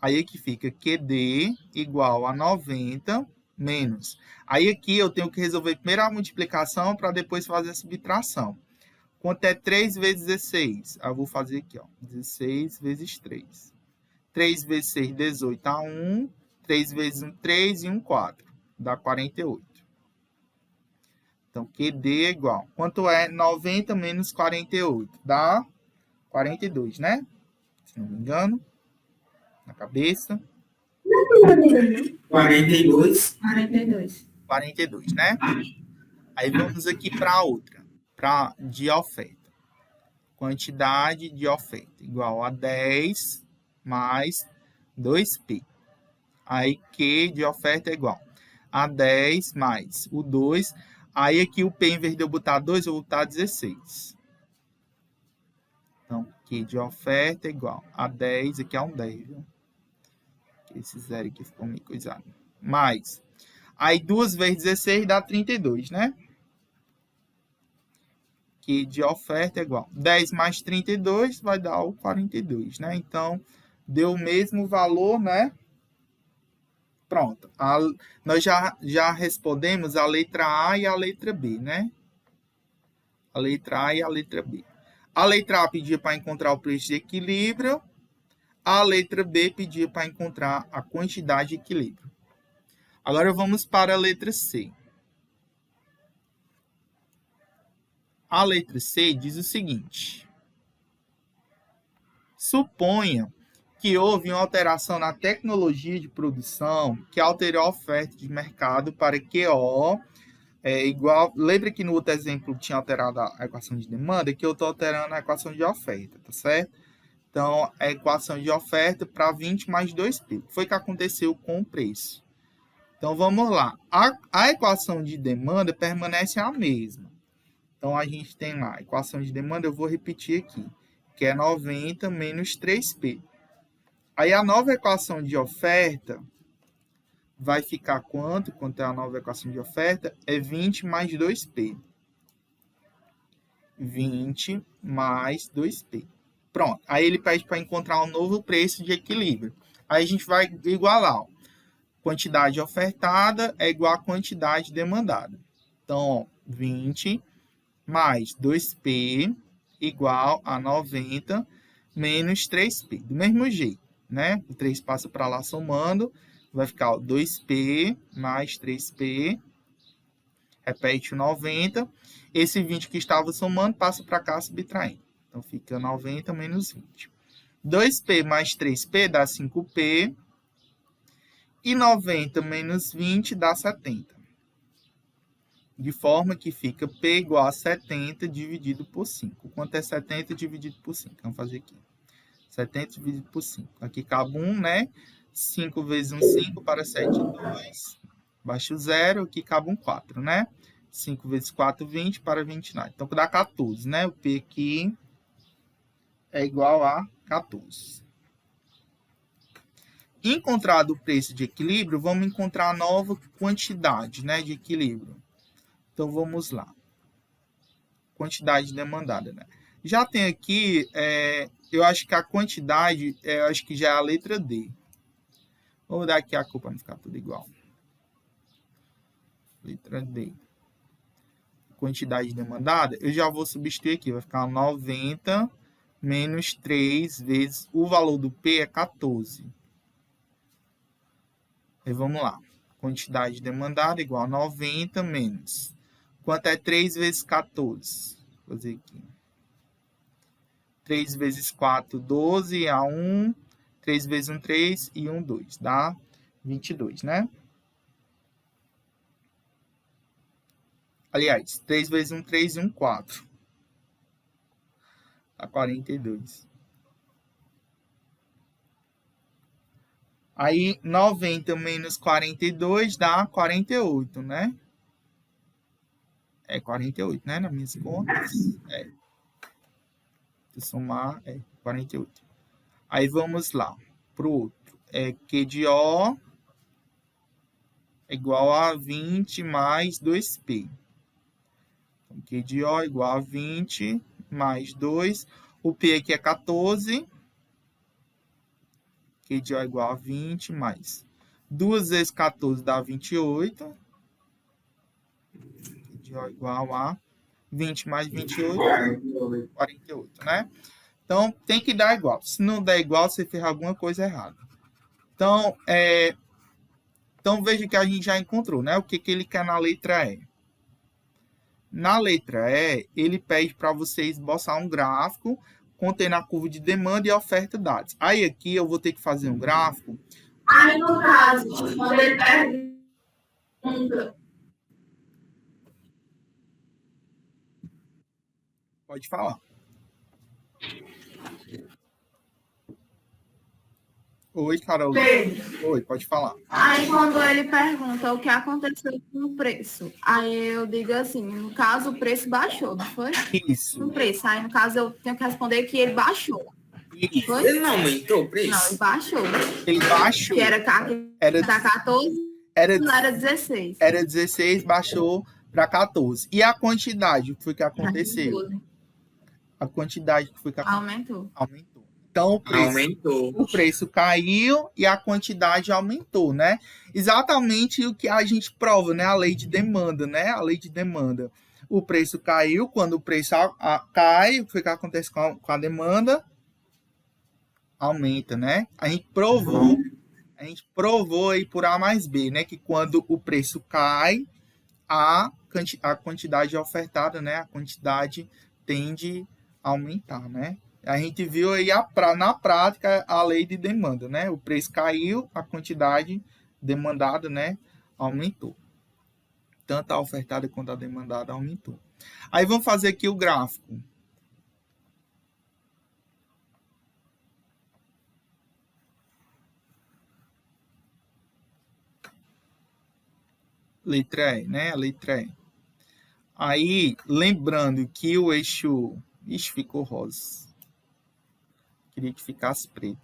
Aí aqui fica QD igual a 90 menos. Aí aqui eu tenho que resolver primeiro a multiplicação para depois fazer a subtração. Quanto é 3 vezes 16? Eu vou fazer aqui, ó. 16 vezes 3. 3 vezes 6, 18 dá 1. 3 vezes 1, 3 e 1, 4. Dá 48. Então, QD é igual. Quanto é 90 menos 48? Dá 42, né? Se não me engano. Na cabeça. 42. 42, né? Aí vamos aqui para a outra. De oferta. Quantidade de oferta igual a 10 mais 2P. Aí Q de oferta é igual a 10 mais o 2. Aí aqui o P, em vez de eu botar 2, eu vou botar 16. Então, Q de oferta é igual a 10. Aqui é um 10, viu? Esse zero aqui ficou meio coisado. Mais. Aí 2 vezes 16 dá 32, né? Que de oferta é igual. 10 mais 32 vai dar o 42, né? Então, deu o mesmo valor, né? Pronto. Nós já respondemos a letra A e a letra B, né? A letra A e a letra B. A letra A pedia para encontrar o preço de equilíbrio. A letra B pedia para encontrar a quantidade de equilíbrio. Agora, vamos para a letra C. A letra C diz o seguinte. Suponha que houve uma alteração na tecnologia de produção que alterou a oferta de mercado para QO igual... Lembra que no outro exemplo tinha alterado a equação de demanda? Que eu estou alterando a equação de oferta, tá certo? Então, a equação de oferta para 20 mais 2P. O que foi que aconteceu com o preço? Então, vamos lá. A equação de demanda permanece a mesma. Então, a gente tem lá a equação de demanda, eu vou repetir aqui, que é 90 menos 3P. Aí, a nova equação de oferta vai ficar quanto? Quanto é a nova equação de oferta? É 20 mais 2P. 20 mais 2P. Pronto. Aí, ele pede para encontrar um novo preço de equilíbrio. Aí, a gente vai igualar. Ó. Quantidade ofertada é igual a quantidade demandada. Então, ó, 20 mais 2P igual a 90 menos 3P. Do mesmo jeito, né? O 3 passa para lá somando, vai ficar ó, 2P mais 3P. Repete o 90. Esse 20 que estava somando passa para cá subtraindo. Então, fica 90 menos 20. 2P mais 3P dá 5P. E 90 menos 20 dá 70. De forma que fica P igual a 70 dividido por 5. Quanto é 70 dividido por 5? Vamos fazer aqui. 70 dividido por 5. Aqui cabe 1, né? 5 vezes 1, 5 para 7, 2. Baixa o 0. Aqui cabe um 4, né? 5 vezes 4, 20 para 29. Então, dá 14, né? O P aqui é igual a 14. Encontrado o preço de equilíbrio, vamos encontrar a nova quantidade, né, de equilíbrio. Então, vamos lá. Quantidade demandada, né? Já tem aqui, eu acho que a quantidade, eu acho que já é a letra D. Vou dar aqui a cor para não ficar tudo igual. Letra D. Quantidade demandada, eu já vou substituir aqui. Vai ficar 90 menos 3 vezes o valor do P é 14. Aí vamos lá. Quantidade demandada igual a 90 menos. Quanto é 3 vezes 14? Vou fazer aqui. 3 vezes 4, 12, a 1. 3 vezes 1, 3 e 1, 2. Dá 22, né? Aliás, 3 vezes 1, 3 e 1, 4. Dá 42. Aí, 90 menos 42 dá 48, né? É 48, né? Nas minhas contas. Se somar, 48. Aí, vamos lá. Para o outro. Q de O é igual a 20 mais 2P. Então, Q de O é igual a 20 mais 2. O P aqui é 14. Q de O é igual a 20 mais 2 vezes 14 dá 28. Q de O é igual a 20 mais 28, 48, né? Então, tem que dar igual. Se não der igual, você fez alguma coisa errada. Então, veja que a gente já encontrou, né? O que ele quer na letra E. Na letra E, ele pede para você esboçar um gráfico contendo a curva de demanda e oferta dados. Aí aqui eu vou ter que fazer um gráfico. Aí no caso, quando ele pergunta. Pode falar. Oi, Carol. Oi, pode falar. Aí quando ele pergunta o que aconteceu com o preço, aí eu digo assim, no caso o preço baixou, não foi? Isso. O preço. Aí no caso eu tenho que responder que ele baixou. Isso. Foi? Ele não aumentou o preço? Não, ele baixou. Ele baixou. Que era 14, não era 16. Era 16, baixou para 14. E a quantidade, o que foi que aconteceu? 12. A quantidade que foi que Aumentou. aumentou. Então, Aumentou. o preço caiu e a quantidade aumentou, né? Exatamente o que a gente prova, né? A lei de demanda, né? A lei de demanda. O preço caiu, quando o preço cai, o que acontece com a demanda? Aumenta, né? A gente provou aí por A mais B, né? Que quando o preço cai, a quantidade ofertada, né? A quantidade tende a aumentar, né? A gente viu aí na prática a lei de demanda, né? O preço caiu, a quantidade demandada, né, aumentou. Tanto a ofertada quanto a demandada aumentou. Aí vamos fazer aqui o gráfico. Letra E, né? A letra E. Aí, lembrando que o eixo... Ixi, ficou rosa. Queria que ficasse preto.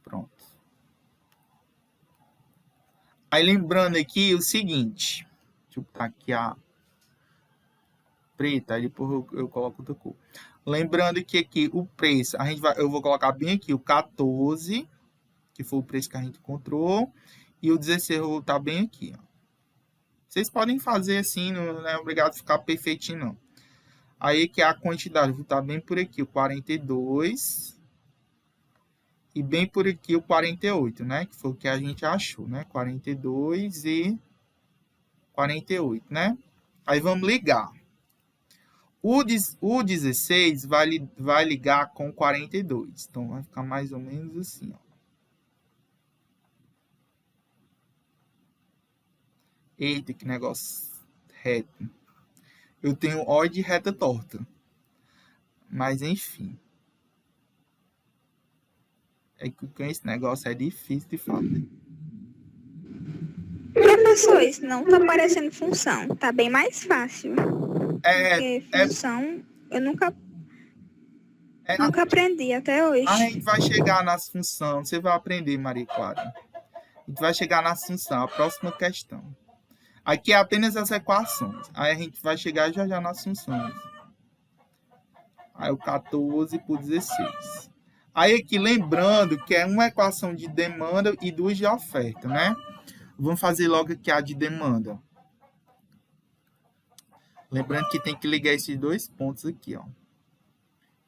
Pronto. Aí, lembrando aqui o seguinte. Deixa eu botar aqui a preta, aí depois eu coloco outra cor. Lembrando que aqui o preço, eu vou colocar bem aqui o 14, que foi o preço que a gente encontrou, e o 16 eu vou botar bem aqui, ó. Vocês podem fazer assim, não é obrigado a ficar perfeitinho, não. Aí que é a quantidade, vou botar bem por aqui o 42 e bem por aqui o 48, né? Que foi o que a gente achou, né? 42 e 48, né? Aí vamos ligar. O 16 vai ligar com 42. Então, vai ficar mais ou menos assim, ó. Eita, que negócio reto. Eu tenho ó de reta torta. Mas, enfim. É que com esse negócio é difícil de fazer. professor, isso não tá parecendo função. Tá bem mais fácil. Porque função, eu nunca aprendi até hoje. A gente vai chegar nas funções. Você vai aprender, Maria Clara. A gente vai chegar nas funções. A próxima questão. Aqui é apenas as equações. Aí a gente vai chegar já já nas funções. Aí o 14 por 16. Aí aqui, lembrando que é uma equação de demanda e duas de oferta, né? Vamos fazer logo aqui a de demanda. Lembrando que tem que ligar esses dois pontos aqui, ó.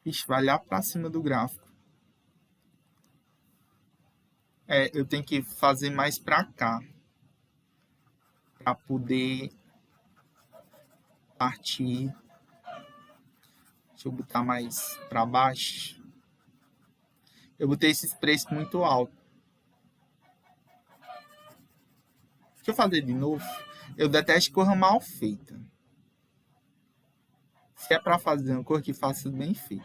Ixi, vai lá para cima do gráfico. Eu tenho que fazer mais para cá. Para poder partir. Deixa eu botar mais para baixo. Eu botei esses preços muito altos. Deixa eu fazer de novo. Eu detesto cor mal feita. Se é para fazer uma cor que faça bem feito.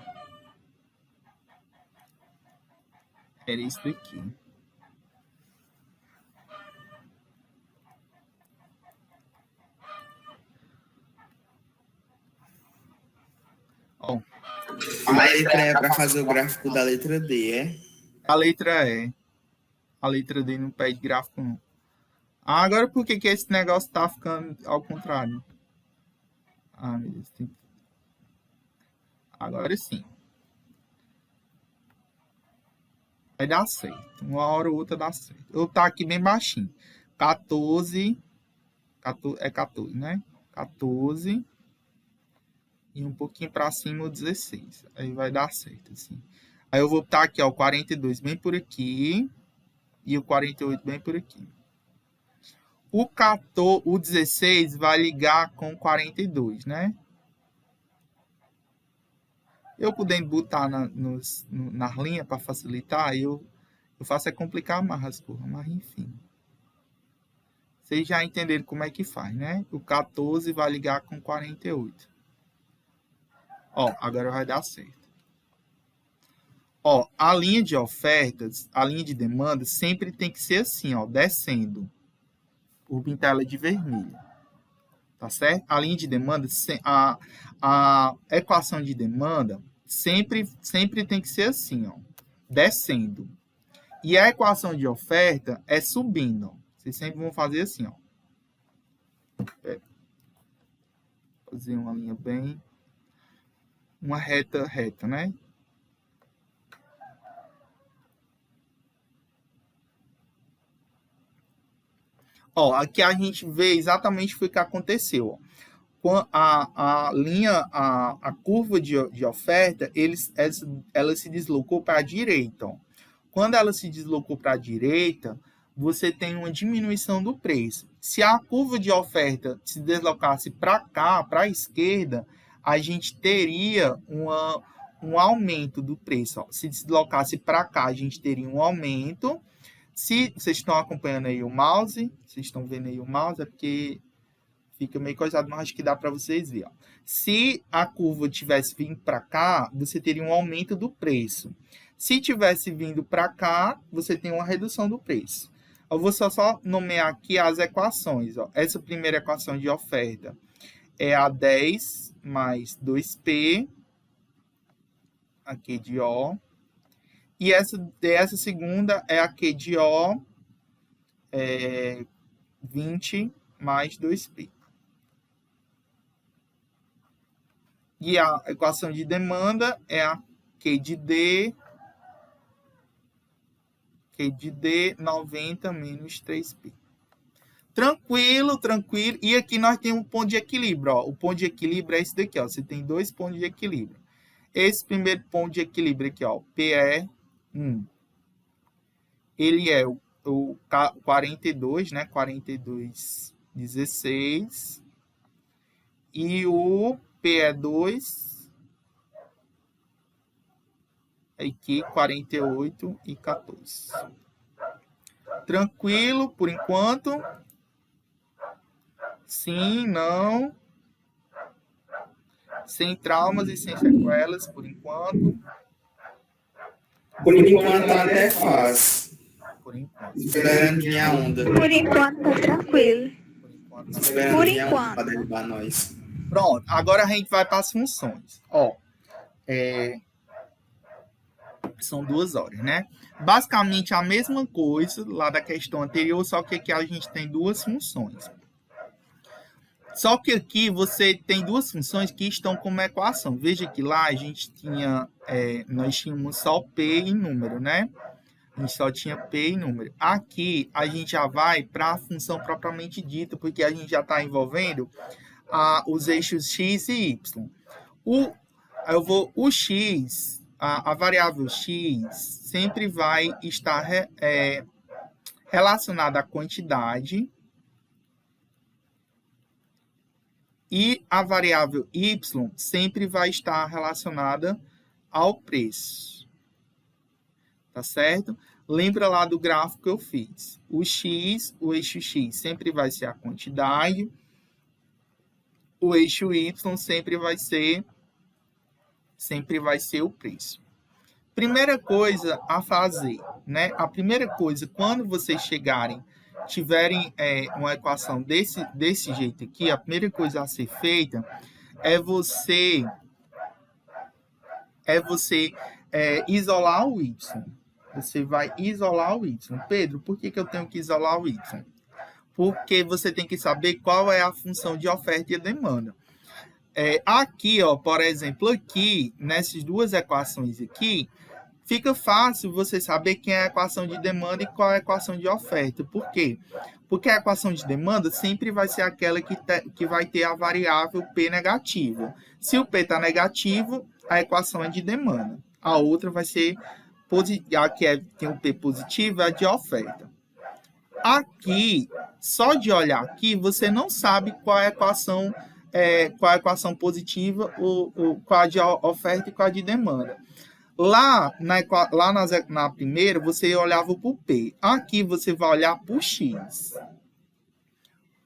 Era isso daqui. Ó. A letra é para fazer o gráfico da letra D, é? A letra E. A letra D não pede gráfico, não. Agora por que esse negócio tá ficando ao contrário? Ah, meu Deus. Agora sim. Vai dar certo. Uma hora ou outra dá certo. Eu tá aqui bem baixinho. 14. É 14, né? 14. E um pouquinho para cima o 16. Aí vai dar certo, assim. Aí eu vou botar aqui, ó, o 42 bem por aqui. E o 48 bem por aqui. O 16 vai ligar com o 42, né? Eu podendo botar nas linhas para facilitar, eu faço é complicar mais as coisas, mas enfim. Vocês já entenderam como é que faz, né? O 14 vai ligar com 48. Ó, agora vai dar certo. Ó, a linha de ofertas, a linha de demanda, sempre tem que ser assim, ó, descendo. Por pintar ela de vermelho. Tá certo? A linha de demanda, a equação de demanda sempre tem que ser assim, ó, descendo. E a equação de oferta é subindo. Ó. Vocês sempre vão fazer assim, ó. Fazer uma linha bem... Uma reta, né? Ó, aqui a gente vê exatamente o que aconteceu. Ó. A curva de oferta, ela se deslocou para a direita. Ó. Quando ela se deslocou para a direita, você tem uma diminuição do preço. Se a curva de oferta se deslocasse para cá, para a esquerda, a gente teria um aumento do preço. Ó. Se deslocasse para cá, a gente teria um aumento. Se vocês estão acompanhando aí o mouse, vocês estão vendo aí o mouse, é porque fica meio coisado, mas acho que dá para vocês verem. Ó. Se a curva tivesse vindo para cá, você teria um aumento do preço. Se tivesse vindo para cá, você tem uma redução do preço. Eu vou só nomear aqui as equações. Ó. Essa primeira equação de oferta é a 10 mais 2P, aqui de O. E essa segunda é a Q de O, 20 mais 2P. E a equação de demanda é a Q de D 90 menos 3P. Tranquilo. E aqui nós temos um ponto de equilíbrio. Ó. O ponto de equilíbrio é esse daqui. Ó. Você tem dois pontos de equilíbrio. Esse primeiro ponto de equilíbrio aqui, ó, PE1, ele é o 42, né? 42,16. E o PE2, aqui, 48,14. Tranquilo, por enquanto. Sim, não. Sem traumas e sem sequelas, por enquanto. Por enquanto tá até fácil. Por enquanto. Esperando minha onda. Por enquanto, tá tranquilo. Por enquanto. Para derrubar nós. Pronto, agora a gente vai para as funções. São 2 horas, né? Basicamente a mesma coisa lá da questão anterior, só que aqui a gente tem 2 funções. Só que aqui você tem 2 funções que estão como equação. Veja que lá a gente tinha, nós tínhamos só P e número, né? A gente só tinha P e número. Aqui a gente já vai para a função propriamente dita, porque a gente já está envolvendo os eixos x e y. O x, a variável x, sempre vai estar relacionada à quantidade e a variável y sempre vai estar relacionada ao preço. Tá certo? Lembra lá do gráfico que eu fiz. O eixo x sempre vai ser a quantidade, o eixo y sempre vai ser o preço. Primeira coisa a fazer, né? A primeira coisa, quando vocês tiverem uma equação desse jeito aqui, a primeira coisa a ser feita é você isolar o y. Você vai isolar o y. Pedro, por que eu tenho que isolar o y? Porque você tem que saber qual é a função de oferta e demanda. Aqui, por exemplo, aqui, nessas 2 equações aqui, fica fácil você saber quem é a equação de demanda e qual é a equação de oferta. Por quê? Porque a equação de demanda sempre vai ser aquela que vai ter a variável P negativa. Se o P está negativo, a equação é de demanda. A outra vai ser a que tem o P positivo, é a de oferta. Aqui, só de olhar aqui, você não sabe qual é a equação positiva, qual a de oferta e qual a de demanda. Lá na primeira, você olhava para o P. Aqui, você vai olhar para o X.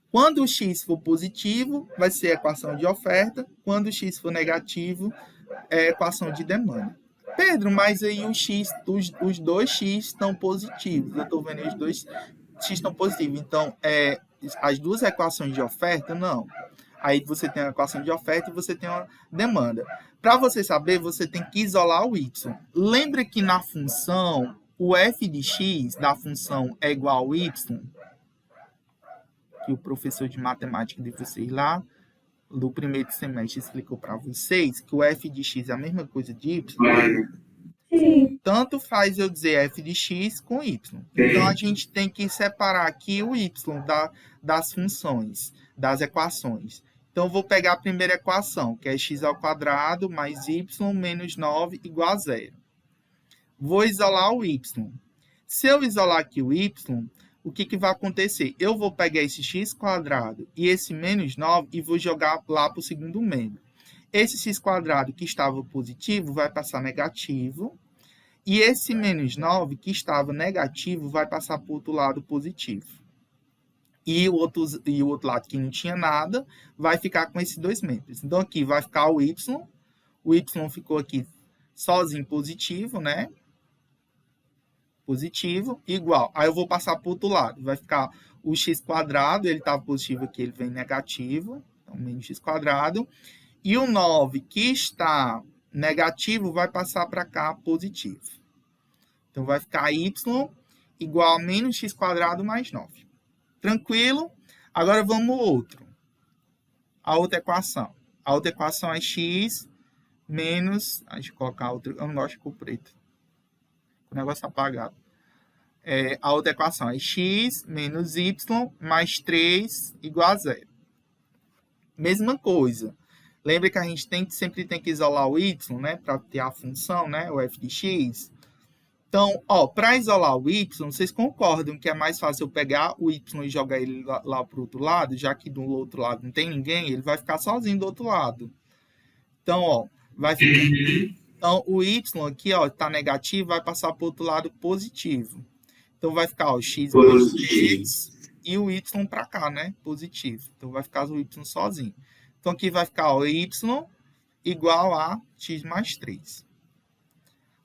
Quando o X for positivo, vai ser a equação de oferta. Quando o X for negativo, é a equação de demanda. Pedro, mas aí os 2 X estão positivos. Eu estou vendo os 2 X estão positivos. Então, as 2 equações de oferta, não. Aí você tem a equação de oferta e você tem uma demanda. Para você saber, você tem que isolar o y. Lembra que na função, o f de x da função é igual ao y? Que o professor de matemática de vocês lá, do primeiro semestre, explicou para vocês que o f de x é a mesma coisa de y. Sim. Tanto faz eu dizer f de x com y. Então, a gente tem que separar aqui o y das funções, das equações. Então, eu vou pegar a primeira equação, que é x² mais y menos 9 igual a 0. Vou isolar o y. Se eu isolar aqui o y, o que vai acontecer? Eu vou pegar esse x² e esse menos 9 e vou jogar lá para o segundo membro. Esse x² que estava positivo vai passar negativo. E esse menos 9 que estava negativo vai passar para o outro lado positivo. E o outro lado que não tinha nada vai ficar com esses 2 membros. Então, aqui vai ficar o y. O y ficou aqui sozinho positivo, né? Positivo, igual. Aí eu vou passar para o outro lado. Vai ficar o x², ele estava positivo aqui, ele vem negativo. Então, menos x². E o 9 que está negativo vai passar para cá positivo. Então, vai ficar y igual a menos x² mais 9. Tranquilo? Agora vamos ao outro. A outra equação. A outra equação é x menos... Deixa eu colocar outra. Eu não gosto de cor preto. O negócio apagado. A outra equação é x menos y mais 3 igual a 0. Mesma coisa. Lembra que a gente sempre tem que isolar o y, né? Para ter a função, né? O f de x. Então, para isolar o y, vocês concordam que é mais fácil eu pegar o y e jogar ele lá para o outro lado, já que do outro lado não tem ninguém, ele vai ficar sozinho do outro lado. Então, vai ficar... Então, o y aqui, está negativo, vai passar para o outro lado positivo. Então, vai ficar o x menos x e o y para cá, né? Positivo. Então, vai ficar o y sozinho. Então, aqui vai ficar o y igual a x mais 3.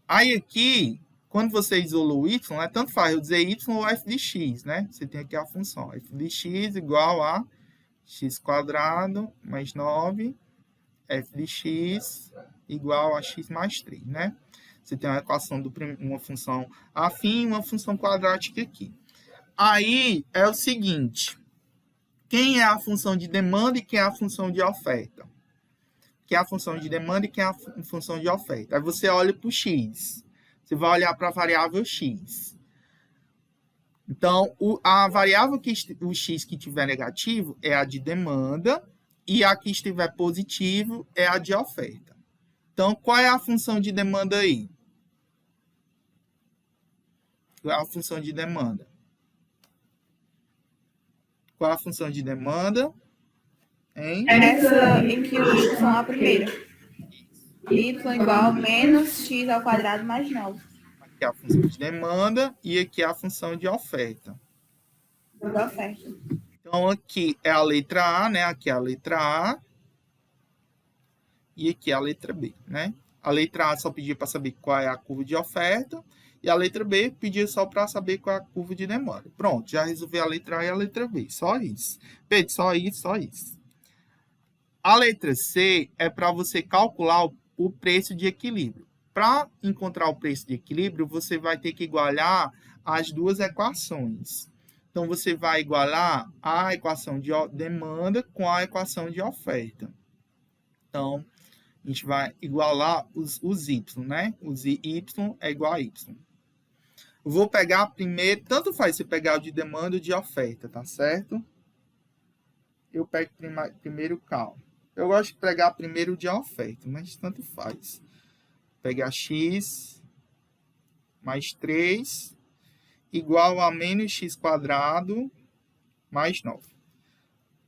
Aí, aqui... Quando você isolou o y, tanto faz eu dizer y ou f de x, né? Você tem aqui a função f de x igual a x² mais 9, f de x igual a x mais 3, né? Você tem uma equação de uma função afim e uma função quadrática aqui. Aí é o seguinte, quem é a função de demanda e quem é a função de oferta? Quem é a função de demanda e quem é a função de oferta? Aí você olha para o x. Você vai olhar para a variável x. Então, a variável o x que estiver negativo é a de demanda e a que estiver positivo é a de oferta. Então, qual é a função de demanda aí? Qual é a função de demanda? Qual é a função de demanda? Hein? Essa em que os y são a primeira. Y igual menos x² mais 9. Aqui é a função de demanda e aqui é a função de oferta. Da oferta. Então, aqui é a letra A, né? Aqui é a letra A. E aqui é a letra B, né? A letra A só pedia para saber qual é a curva de oferta. E a letra B pedia só para saber qual é a curva de demanda. Pronto, já resolvi a letra A e a letra B. Só isso. Pedro, só isso, só isso. A letra C é para você calcular o preço de equilíbrio. Para encontrar o preço de equilíbrio, você vai ter que igualar as duas equações. Então, você vai igualar a equação de demanda com a equação de oferta. Então, a gente vai igualar os y, né? Os y é igual a y. Eu vou pegar primeiro, tanto faz você pegar o de demanda ou de oferta, tá certo? Eu pego primeiro o cálculo. Eu gosto de pegar primeiro o de oferta, mas tanto faz. Pegar x mais 3 igual a menos x² mais 9.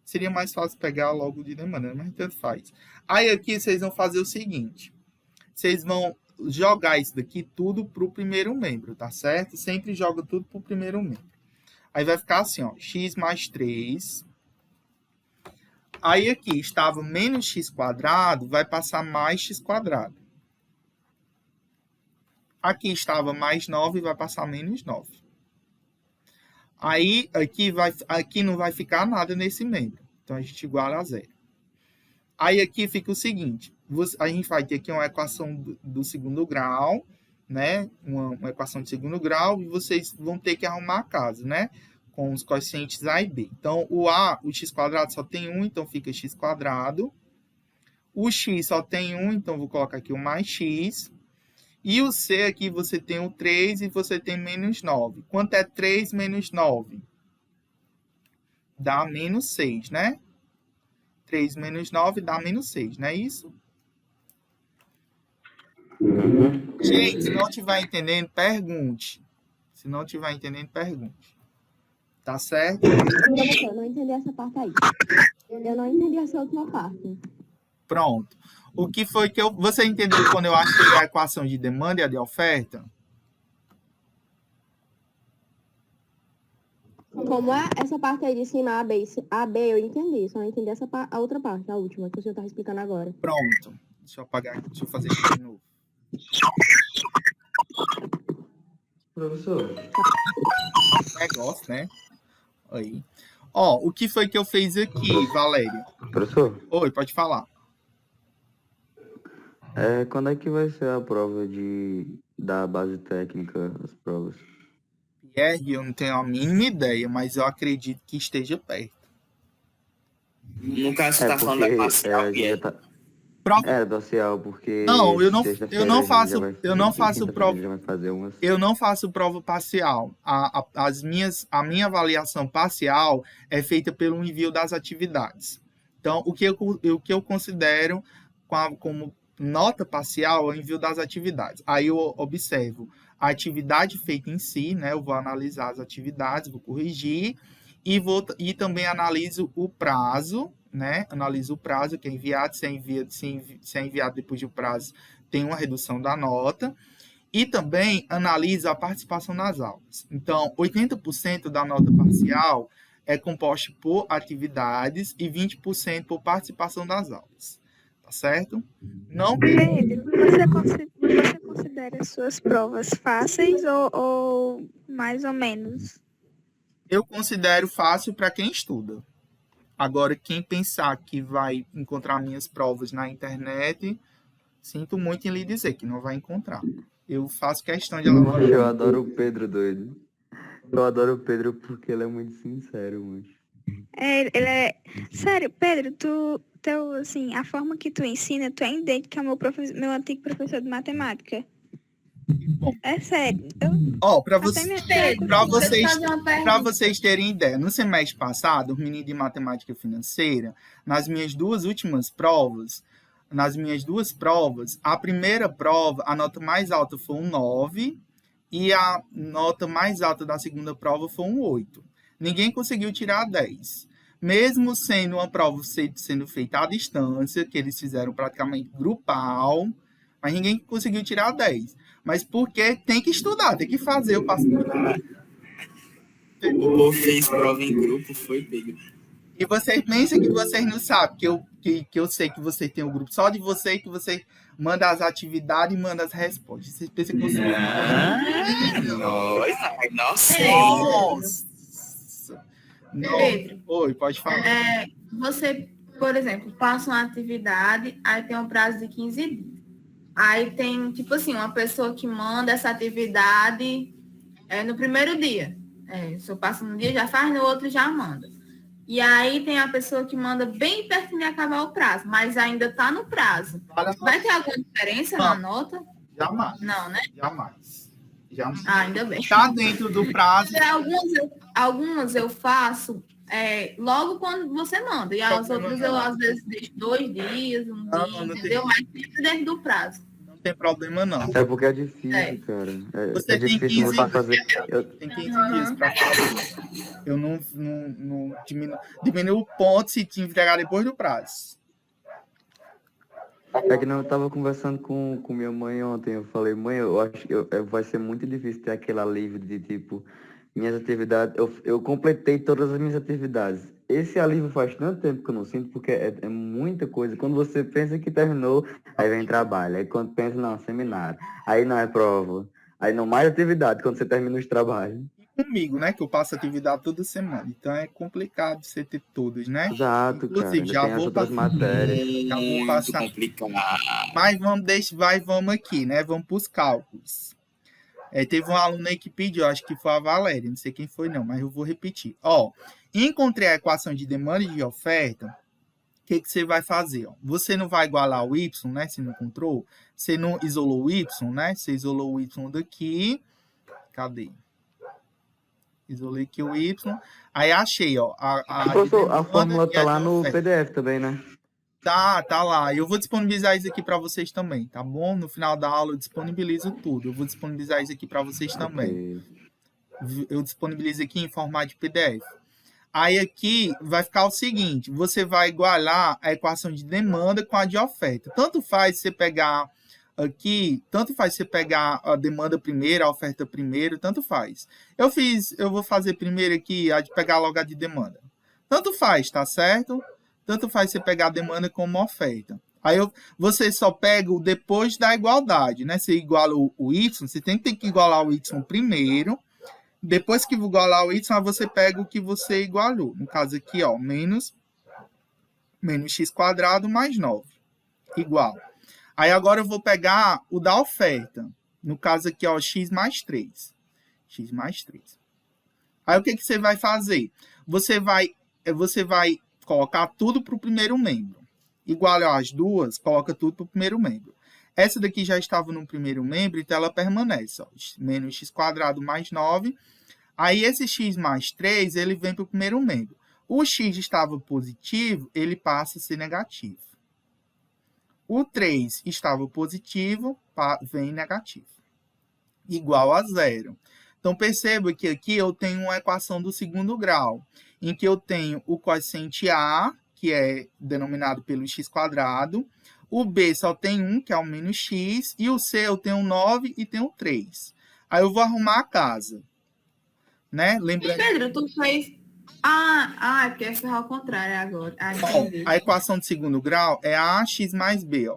Seria mais fácil pegar logo de demanda, mas tanto faz. Aí aqui vocês vão fazer o seguinte. Vocês vão jogar isso daqui tudo para o primeiro membro, tá certo? Sempre joga tudo para o primeiro membro. Aí vai ficar assim, ó, x mais 3. Aí aqui estava menos x², vai passar mais x². Aqui estava mais 9, vai passar menos 9. Aí aqui não vai ficar nada nesse membro. Então a gente iguala a 0. Aí aqui fica o seguinte, a gente vai ter aqui uma equação do segundo grau, né? Uma equação de segundo grau, e vocês vão ter que arrumar a casa, né? Com os coeficientes A e B. Então, o x² só tem 1, então fica x². O x só tem 1, então vou colocar aqui o mais x. E o C aqui você tem o 3 e você tem menos 9. Quanto é 3 menos 9? Dá menos 6, né? 3 menos 9 dá menos 6, não é isso? Gente, se não estiver entendendo, pergunte. Se não estiver entendendo, pergunte. Tá certo? Eu não entendi essa parte aí. Eu não entendi essa última parte. Pronto. O que foi que você entendeu quando eu achei a equação de demanda e a de oferta? Como é essa parte aí de cima, A, B, eu entendi. Só não entendi a outra parte, a última, que o senhor está explicando agora. Pronto. Deixa eu apagar aqui, deixa eu fazer isso de novo. Professor. Negócio, né? Aí. Ó, o que foi que eu fiz aqui, Valério? Professor? Oi, pode falar. Quando é que vai ser a prova da base técnica, as provas? Pierre, eu não tenho a mínima ideia, mas eu acredito que esteja perto. No caso, você está falando da parcial, Pierre. Parcial, porque não, eu não faço prova. Já vai fazer umas... Eu não faço prova parcial. A minha avaliação parcial é feita pelo envio das atividades. Então, o que eu considero como nota parcial é o envio das atividades. Aí eu observo a atividade feita em si, né? Eu vou analisar as atividades, vou corrigir e também analiso o prazo, né? Analiso o prazo que é enviado, se é enviado depois do prazo, tem uma redução da nota. E também analiso a participação nas aulas. Então, 80% da nota parcial é composta por atividades e 20% por participação das aulas. Tá certo? Não... Pedro, você considera as suas provas fáceis ou mais ou menos? Eu considero fácil para quem estuda. Agora, quem pensar que vai encontrar minhas provas na internet, sinto muito em lhe dizer que não vai encontrar. Eu faço questão de elaborar. Eu adoro o Pedro, doido. Eu adoro o Pedro porque ele é muito sincero, mano. Ele é... Sério, Pedro, assim, a forma que tu ensina, tu é idêntico ao meu antigo professor de matemática. É sério. Ó, para Pedro, vocês terem ideia, no semestre passado, o menino de matemática financeira, nas minhas duas provas, a primeira prova, a nota mais alta foi um 9 e a nota mais alta da segunda prova foi um 8. Ninguém conseguiu tirar 10. Mesmo sendo uma prova sendo feita à distância, que eles fizeram praticamente grupal, mas ninguém conseguiu tirar 10. Mas porque tem que estudar, tem que fazer, eu passo. O povo fez prova em grupo, foi Pedro. E vocês pensam que vocês não sabem, que eu sei que vocês têm um grupo só de vocês, que vocês mandam as atividades e mandam as respostas. Vocês pensam que eu sou... Nossa! Pedro. Oi, pode falar. Você, por exemplo, passa uma atividade, aí tem um prazo de 15 dias. Aí tem, tipo assim, uma pessoa que manda essa atividade no primeiro dia. Se eu passo no dia, já faz, no outro já manda. E aí tem a pessoa que manda bem perto de acabar o prazo, mas ainda está no prazo. Vai ter alguma diferença na nota? Jamais. Não, né? Jamais. Ainda bem. Está dentro do prazo. Algumas eu faço logo quando você manda. E as outras eu, às vezes, deixo 2 dias, um dia, entendeu? Mas sempre dentro do prazo. Não tem problema, não. É porque é difícil, cara. Você tem difícil 15 você fazer. Tem 15 dias para fazer. Eu não diminuo o ponto se te entregar depois do prazo. É que não, eu tava conversando com minha mãe ontem. Eu falei, mãe, eu acho que vai ser muito difícil ter aquele alívio de tipo, minhas atividades. Eu completei todas as minhas atividades. Esse alívio faz tanto tempo que eu não sinto, porque é muita coisa. Quando você pensa que terminou, aí vem trabalho. Aí quando pensa, não, seminário. Aí não é prova. Aí não mais atividade quando você termina os trabalhos. Comigo, né? Que eu passo atividade toda semana. Então é complicado você ter todos, né? Exato, inclusive, cara. Já vou outras matérias. Já vou passar. Complicado. Mas vamos aqui, né? Vamos para os cálculos. Teve um aluno aí que pediu, acho que foi a Valéria, não sei quem foi não, mas eu vou repetir. Encontrei a equação de demanda e de oferta. O que você vai fazer? Você não vai igualar o y, né? Você não encontrou. Você não isolou o y, né? Você isolou o y daqui. Cadê? Isolei aqui o y. Aí achei, a fórmula tá lá no PDF também, né? Tá lá. Eu vou disponibilizar isso aqui para vocês também, tá bom? No final da aula eu disponibilizo tudo. Eu vou disponibilizar isso aqui para vocês também. Eu disponibilizo aqui em formato de PDF. Aí aqui vai ficar o seguinte, você vai igualar a equação de demanda com a de oferta. Tanto faz você pegar a demanda primeiro, a oferta primeiro, tanto faz. Eu vou fazer primeiro aqui a de pegar logo a de demanda. Tanto faz, tá certo? Tanto faz você pegar a demanda como a oferta. Aí você só pega o depois da igualdade, né? Você iguala o y, você tem que igualar o y primeiro. Depois que igualar o y, você pega o que você igualou. No caso aqui, menos x quadrado mais 9. Igual. Aí agora eu vou pegar o da oferta. No caso aqui, x mais 3. X mais 3. Aí o que você vai fazer? Você vai colocar tudo para o primeiro membro. Igual as duas, coloca tudo para o primeiro membro. Essa daqui já estava no primeiro membro, então ela permanece. Menos x quadrado mais 9. Aí esse x mais 3, ele vem para o primeiro membro. O x estava positivo, ele passa a ser negativo. O 3 estava positivo, vem negativo. Igual a 0. Então, perceba que aqui eu tenho uma equação do segundo grau, em que eu tenho o quociente A, que é denominado pelo x quadrado, o B só tem 1, que é o menos x, e o C eu tenho 9 e tenho 3. Aí eu vou arrumar a casa. Né? Lembrando... Pedro, tu fez... é porque é ao contrário agora. A equação de segundo grau é ax mais b.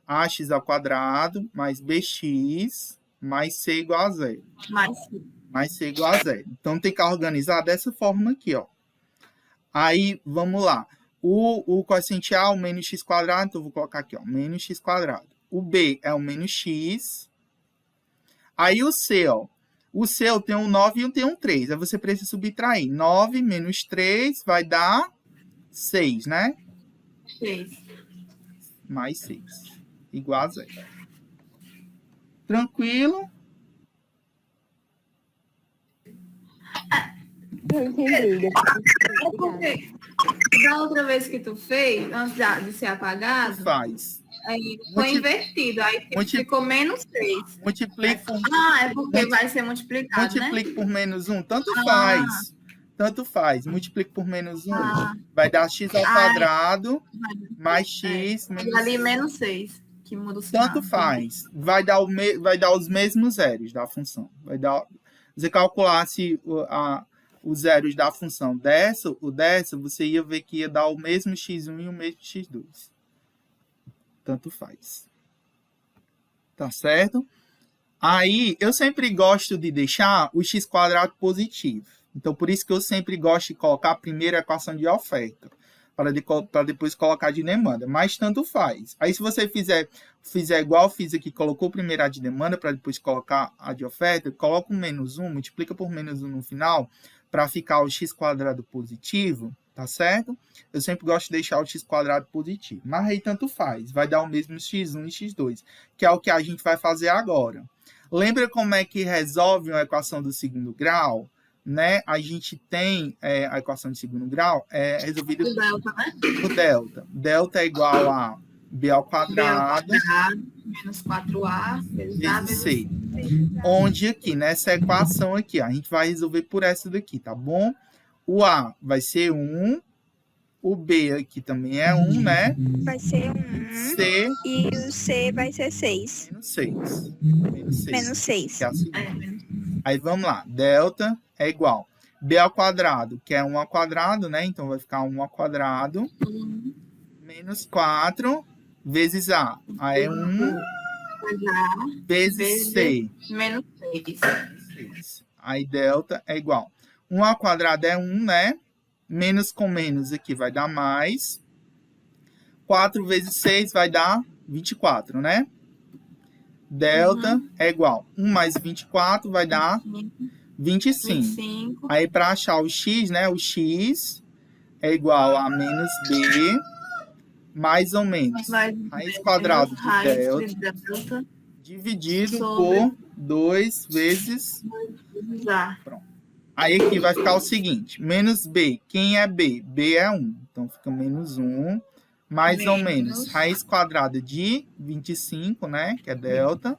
Ax ao quadrado mais bx mais c igual a 0. Mais c igual a 0. Então, tem que organizar dessa forma aqui. Aí, vamos lá. O quociente A é o menos x quadrado, então eu vou colocar aqui, ó, menos x quadrado. O B é o menos x. Aí o C, ó. O C eu tenho um 9 e eu tenho um 3. Aí você precisa subtrair. 9 menos 3 vai dar 6, né? 6. Mais 6. Igual a 0. Tranquilo? Não entendi. É porque da outra vez que tu fez, antes de ser apagado, Faz. aí foi invertido. Aí ficou menos 3. Multiplique por, Ah, é porque vai ser multiplicado, né? multiplique por menos 1. Tanto faz. Tanto faz. Multiplique por menos 1. Vai dar x ao quadrado mais x menos... ali menos 6. Que muda o sinal. Tanto faz. Vai dar os mesmos zeros da função. Vai dar... Você calculasse os zeros da função dessa, você ia ver que ia dar o mesmo x1 e o mesmo x2. Tanto faz. Tá certo? Aí, eu sempre gosto de deixar o x quadrado positivo. Então, por isso que eu sempre gosto de colocar a primeira equação de oferta, para depois colocar de demanda. Mas tanto faz. Aí, se você fizer igual eu fiz aqui, colocou primeiro a de demanda, para depois colocar a de oferta, coloca o menos 1, multiplica por menos 1 no final, para ficar o x quadrado positivo, tá certo? Eu sempre gosto de deixar o x quadrado positivo. Mas aí tanto faz. Vai dar o mesmo x1 e x2, que é o que a gente vai fazer agora. Lembra como é que resolve uma equação do segundo grau? Né? A gente tem a equação de segundo grau resolvida O delta, né? por delta. Delta é igual a b ao quadrado menos 4a vezes c. Onde aqui, nessa equação aqui, a gente vai resolver por essa daqui, tá bom? O a vai ser 1, o b aqui também é 1, né? Vai ser 1. C E o C vai ser 6. menos 6. Menos 6. Que é assim. Aí vamos lá. Delta é igual b ao quadrado, que é 1 ao quadrado, né? Então vai ficar 1 ao quadrado menos 4 vezes a. A é 1 vezes c. Menos 6. Aí delta é igual. 1 ao quadrado é 1, né? Menos com menos aqui vai dar mais. 4 vezes 6 vai dar 24, né? Delta é igual. 1 mais 24 vai dar 25. Aí, para achar o x, né? O x é igual a menos b, mais ou menos raiz quadrada de delta dividido por 2 vezes... Pronto. Aí aqui vai ficar o seguinte, menos b. Quem é b? B é 1. Então, fica menos 1, mais ou menos raiz quadrada de 25, né? Que é delta,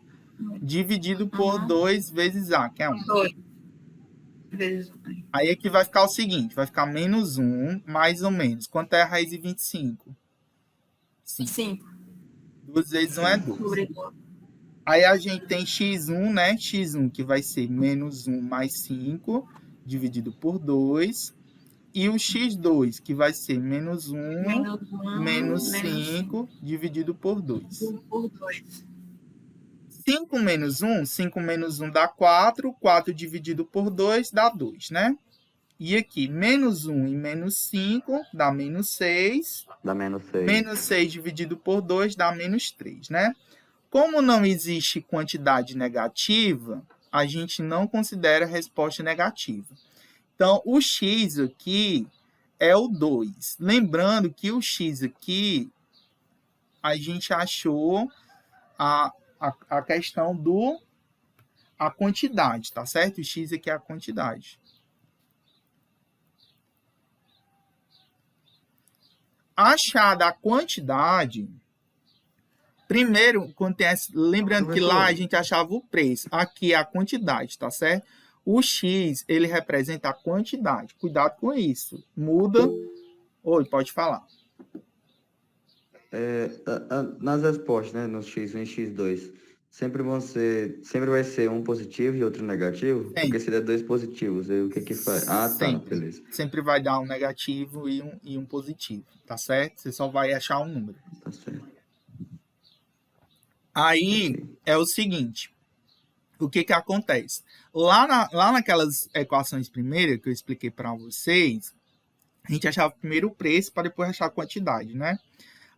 dividido por 2 vezes a, que é 1. Aí aqui vai ficar o seguinte, vai ficar menos 1, mais ou menos. Quanto é a raiz de 25? 5. 2 vezes 1 é 2. Aí a gente tem x1, né? x1 que vai ser menos 1 mais 5, dividido por 2. E o x2, que vai ser menos 1, menos 5, dividido por 2. 5 menos 1, 5 menos 1 dá 4. 4 dividido por 2 dá 2, né? E aqui, menos 1 e menos 5 dá menos 6. Dá menos 6. Menos 6 dividido por 2 dá menos 3, né? Como não existe quantidade negativa, a gente não considera a resposta negativa. Então, o x aqui é o 2. Lembrando que o x aqui, a gente achou a questão a quantidade, tá certo? O x aqui é a quantidade. Achada a quantidade... Primeiro, lembrando que lá a gente achava o preço. Aqui é a quantidade, tá certo? O X, ele representa a quantidade. Cuidado com isso. Muda. Oi, pode falar. Nas respostas, né? No X1 e X2, sempre vai ser um positivo e outro negativo? Sempre. Porque se der 2 positivos, aí o que faz? Ah, sempre. Tá, beleza. Sempre vai dar um negativo e um positivo, tá certo? Você só vai achar um número. Tá certo. Aí é o seguinte, o que acontece? Lá naquelas equações primeiras que eu expliquei para vocês, A gente achava primeiro o preço para depois achar a quantidade, né?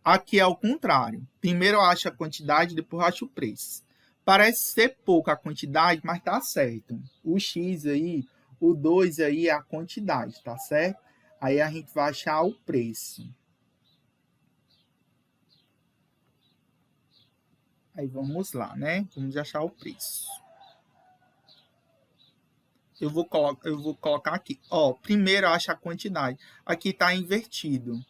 Aqui é o contrário. Primeiro eu acho a quantidade, depois eu acho o preço. Parece ser pouca a quantidade, mas tá certo. O X aí, o 2 aí é a quantidade, tá certo? Aí a gente vai achar o preço. Aí vamos lá, né? Vamos achar o preço. Eu vou colocar aqui. Ó, primeiro acha a quantidade. Aqui tá invertido.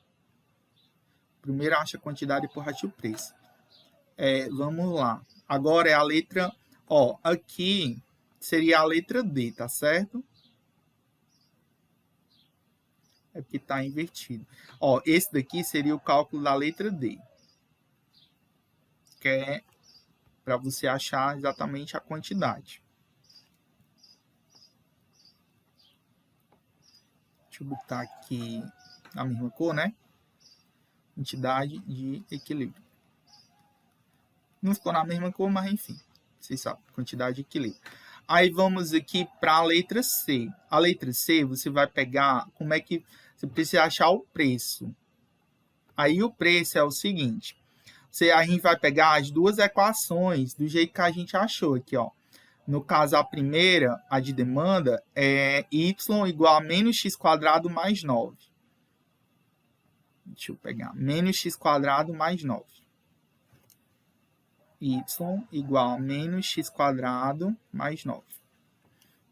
Primeiro acha a quantidade, depois acha o preço. Vamos lá. Agora é a letra... Ó, aqui seria a letra D, tá certo? É porque tá invertido. Ó, esse daqui seria o cálculo da letra D. Que é para você achar exatamente a quantidade. Deixa eu botar aqui a mesma cor, né? Quantidade de equilíbrio. Não ficou na mesma cor, mas enfim. Vocês sabem, quantidade de equilíbrio. Aí vamos aqui para a letra C. A letra C, você vai pegar... Como é que... Você precisa achar o preço. Aí o preço é o seguinte... A gente vai pegar as duas equações do jeito que a gente achou aqui, ó. No caso, a primeira, a de demanda, é y igual a menos x² mais 9. Deixa eu pegar. Menos x² mais 9. Y igual a menos x² mais 9.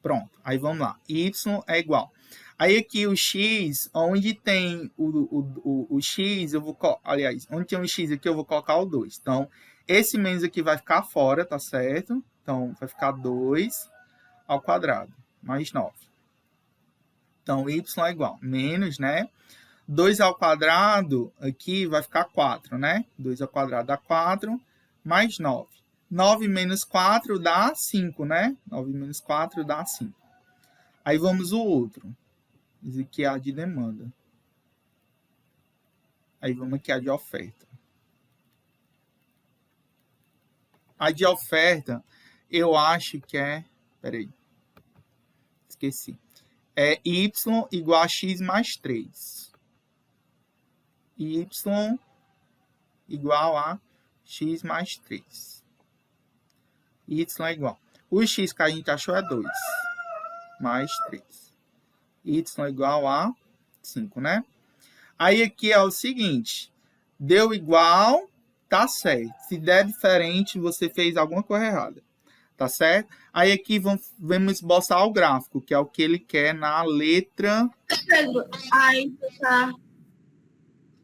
Pronto. Aí vamos lá. Y é igual. Aí aqui o x, onde tem o x, eu vou... Aliás, onde tem um x aqui, eu vou colocar o 2. Então, esse menos aqui vai ficar fora, tá certo? Então, vai ficar 2 ao quadrado, mais 9. Então, y é igual, menos, né? 2 ao quadrado, aqui vai ficar 4, né? 2 ao quadrado dá 4, mais 9. 9 menos 4 dá 5, né? 9 menos 4 dá 5. Aí vamos o outro. Esse aqui é a de demanda. Aí vamos aqui a de oferta. A de oferta, eu acho que é... Peraí. Esqueci. É y igual a x mais 3. Y igual a x mais 3. Y é igual. O x que a gente achou é 2. Mais 3. Y é igual a 5, né? Aí aqui é o seguinte. Deu igual, tá certo. Se der diferente, você fez alguma coisa errada. Tá certo? Aí aqui vamos esboçar o gráfico, que é o que ele quer na letra... Pedro,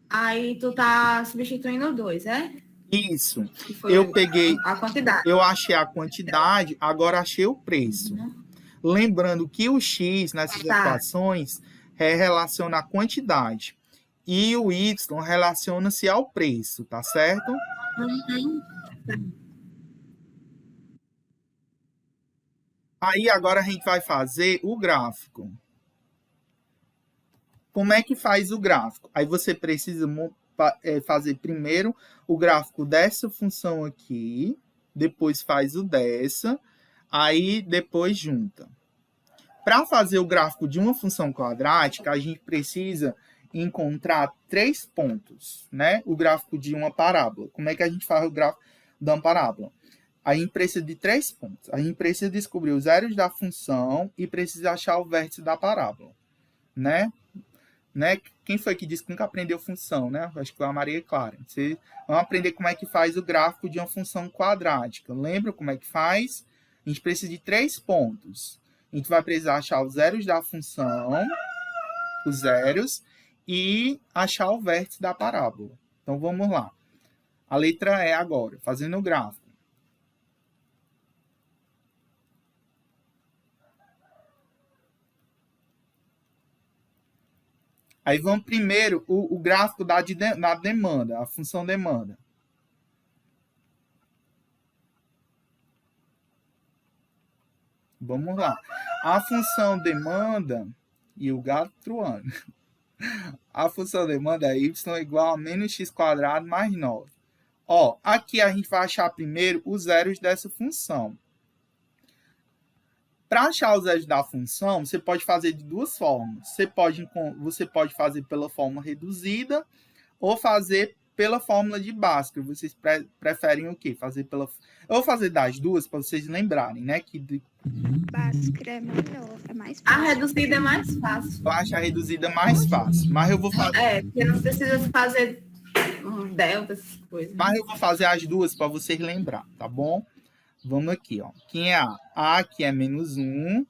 aí tu tá substituindo 2, é? Isso. Que foi Eu peguei... a quantidade. Eu achei a quantidade, agora achei o preço. Lembrando que o x nessas equações relaciona a quantidade. E o y relaciona-se ao preço, tá certo? Aí agora a gente vai fazer o gráfico. Como é que faz o gráfico? Aí você precisa fazer primeiro o gráfico dessa função aqui, depois faz o dessa, aí depois junta. Para fazer o gráfico de uma função quadrática, a gente precisa encontrar 3 pontos, né? O gráfico de uma parábola. Como é que a gente faz o gráfico de uma parábola? A gente precisa de 3 pontos. A gente precisa descobrir os zeros da função e precisa achar o vértice da parábola, né? Quem foi que disse que nunca aprendeu função, né? Acho que foi a Maria Clara. Vamos aprender como é que faz o gráfico de uma função quadrática. Lembra como é que faz? A gente precisa de 3 pontos. A gente vai precisar achar os zeros da função, os zeros, e achar o vértice da parábola. Então, vamos lá. A letra E agora, fazendo o gráfico. Aí vamos primeiro o gráfico da demanda, a função demanda. Vamos lá. A função demanda e o gato truando. A função demanda é y igual a menos x² mais 9. Ó, aqui a gente vai achar primeiro os zeros dessa função. Para achar os zeros da função, você pode fazer de duas formas. Você pode fazer pela fórmula reduzida ou fazer pela fórmula de Bhaskara. Vocês preferem o quê? Eu vou fazer das duas para vocês lembrarem, né? Bhaskara é melhor, é mais A fácil. reduzida é mais fácil. Eu acho a reduzida mais fácil, mas eu vou fazer. Porque não precisa fazer delta, essas coisas. Mas eu vou fazer as duas para vocês lembrar, tá bom? Vamos aqui, ó. Quem é A? A aqui é -1,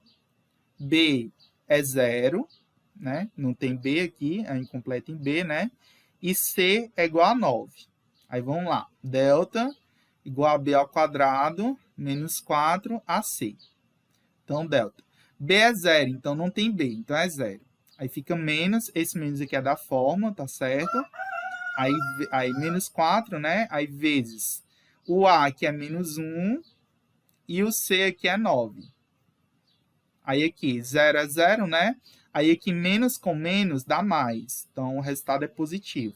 B é 0, né? Não tem B aqui, é incompleto em B, né? E C é igual a 9. Aí vamos lá. Delta igual a B ao quadrado menos 4AC. Então, delta. B é 0, então não tem B, então é 0. Aí fica menos, esse menos aqui é da fórmula, tá certo? Aí menos 4, né? Aí vezes o A aqui é -1 e o C aqui é 9. Aí aqui 0 é 0, né? Aí aqui menos com menos dá mais. Então o resultado é positivo.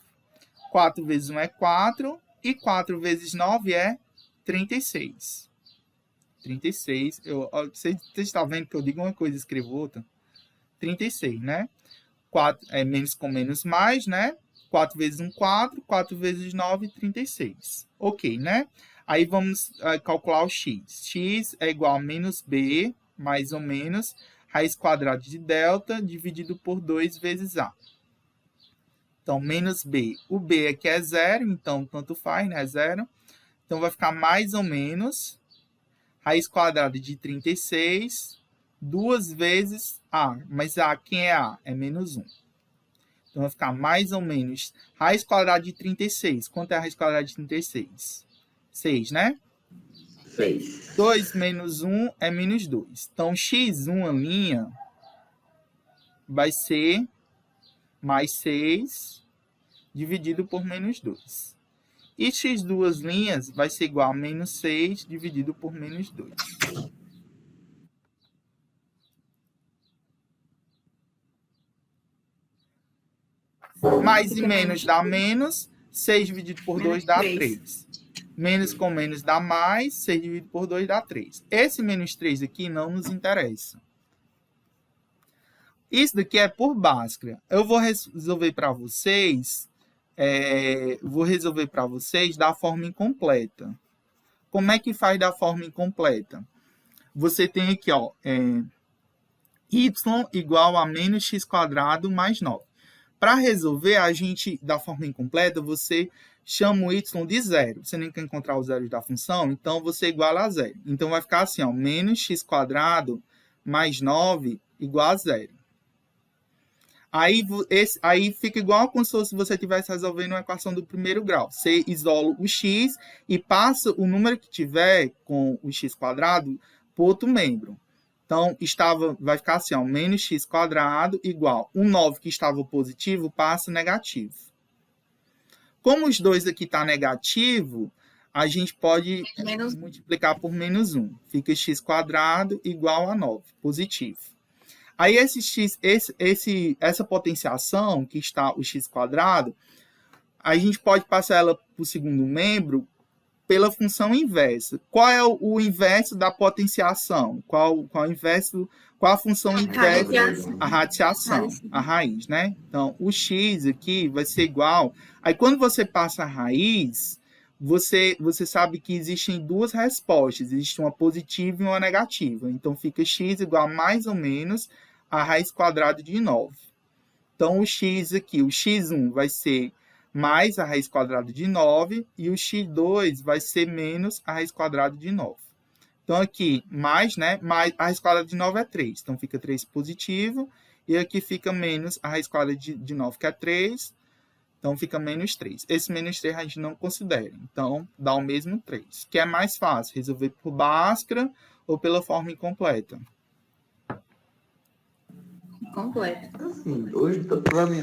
4 vezes 1 é 4 e 4 vezes 9 é 36. 36. Vocês estão vendo que eu digo uma coisa e escrevo outra? 36, né? 4 é menos com menos mais, né? 4 vezes 1, 4. 4 vezes 9, 36. Ok, né? Aí vamos calcular o x. X é igual a menos b, mais ou menos, raiz quadrada de delta, dividido por 2 vezes a. Então, menos b. O b aqui é 0, então tanto faz, né? 0. Então, vai ficar mais ou menos raiz quadrada de 36, 2 vezes a. Mas a, quem é a? É -1. Então, vai ficar mais ou menos raiz quadrada de 36. Quanto é a raiz quadrada de 36? 6, né? 6. 2 menos 1 é -2. Então, x1' vai ser mais 6 dividido por -2. E x2' vai ser igual a -6 dividido por -2. Mais e menos dá menos. 6 dividido por 2 dá 3. Menos com menos dá mais. 6 dividido por 2 dá 3. Esse -3 aqui não nos interessa. Isso daqui é por Bhaskara. Eu vou resolver para vocês. Da forma incompleta. Como é que faz da forma incompleta? Você tem aqui, ó, y igual a menos x² mais 9. Para resolver, da forma incompleta, você chama o y de 0. Você nem quer encontrar os zeros da função, então você iguala a 0. Então, vai ficar assim, ó, menos x² mais 9 igual a 0. Aí fica igual como se você estivesse resolvendo uma equação do primeiro grau. Você isola o x e passa o número que tiver com o x² para o outro membro. Então, vai ficar assim, ó, menos x² igual o 9 que estava positivo passa negativo. Como os dois aqui estão negativo, a gente pode multiplicar por -1. Fica x² igual a 9, positivo. Aí essa potenciação, que está o x², a gente pode passar ela para o segundo membro pela função inversa. Qual é o inverso da potenciação? Qual a função inversa? A radiação, a raiz, né? Então, o x aqui vai ser igual. Aí, quando você passa a raiz, você sabe que existem duas respostas. Existe uma positiva e uma negativa. Então, fica x igual a mais ou menos a raiz quadrada de 9. Então, o x aqui, o x1 vai ser mais a raiz quadrada de 9 e o x2 vai ser menos a raiz quadrada de 9. Então, aqui, mais, né? Mais a raiz quadrada de 9 é 3. Então, fica 3 positivo. E aqui fica menos a raiz quadrada de 9, que é 3. Então, fica menos 3. Esse menos 3 a gente não considera. Então, dá o mesmo 3. Que é mais fácil, resolver por Bhaskara ou pela forma incompleta? Completo.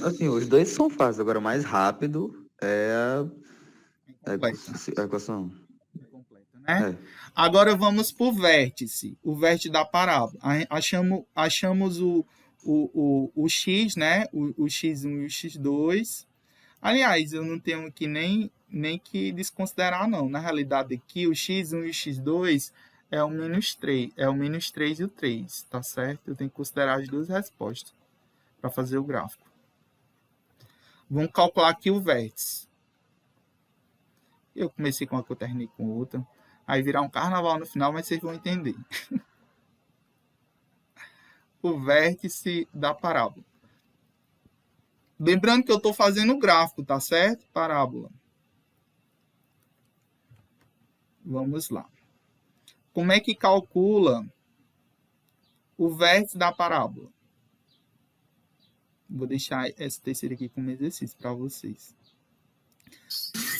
Assim, os dois são fáceis. Agora, o mais rápido é a equação. Completa, né? Agora, vamos para o vértice. O vértice da parábola. Achamos o x, né? O x1 e o x2. Aliás, eu não tenho aqui nem que desconsiderar, não. Na realidade, aqui, o x1 e o x2 é o -3. É o -3 e o 3, tá certo? Eu tenho que considerar as duas respostas para fazer o gráfico. Vamos calcular aqui o vértice. Eu comecei com uma que eu terminei com outra. Aí virar um carnaval no final, mas vocês vão entender. O vértice da parábola. Lembrando que eu estou fazendo o gráfico, tá certo? Parábola. Vamos lá. Como é que calcula o vértice da parábola? Vou deixar essa terceira aqui como exercício para vocês.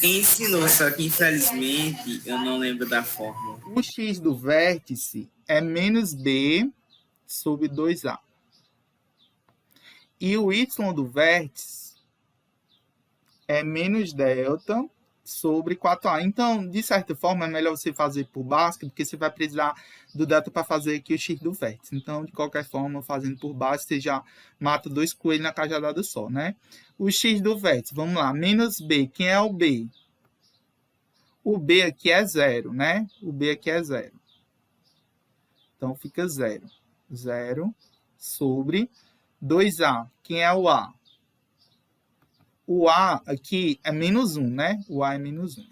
Ensinou, só que infelizmente eu não lembro da fórmula. O x do vértice é menos b sobre 2a. E o y do vértice é menos delta sobre 4a. Então, de certa forma, é melhor você fazer por básica, porque você vai precisar do delta para fazer aqui o x do vértice. Então, de qualquer forma, fazendo por básica, você já mata 2 coelhos na cajadada só, né? O x do vértice, vamos lá, menos b. Quem é o b? O b aqui é 0, né? O b aqui é 0. Então, fica 0. 0 sobre 2a. Quem é o a? O a aqui é menos 1, né? O a é menos 1.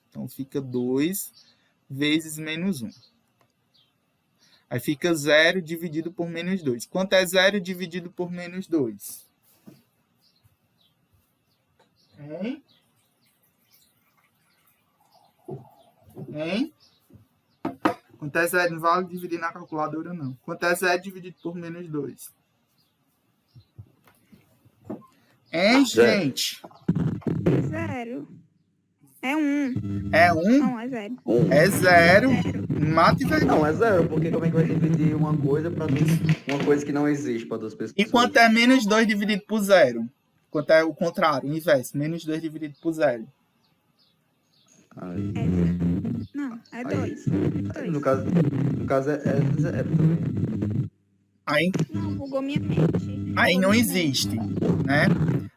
Então, fica 2 vezes menos 1. Aí fica 0 dividido por menos 2. Quanto é 0 dividido por menos 2? Hein? Hein? Quanto é 0? Não vale dividir na calculadora, não. Quanto é 0 dividido por menos 2? Hein, gente? 0. É 1. É 1? Não, é 0. É 0. Mata e vai. Não, é 0, porque como é que vai dividir uma coisa para uma coisa que não existe para duas pessoas? E quanto é menos 2 dividido por 0? Quanto é o contrário, o inverso? Menos 2 dividido por 0. Aí, Não, é 2. no caso é 0 também. Aí, Não, bugou minha mente. aí não existe, né?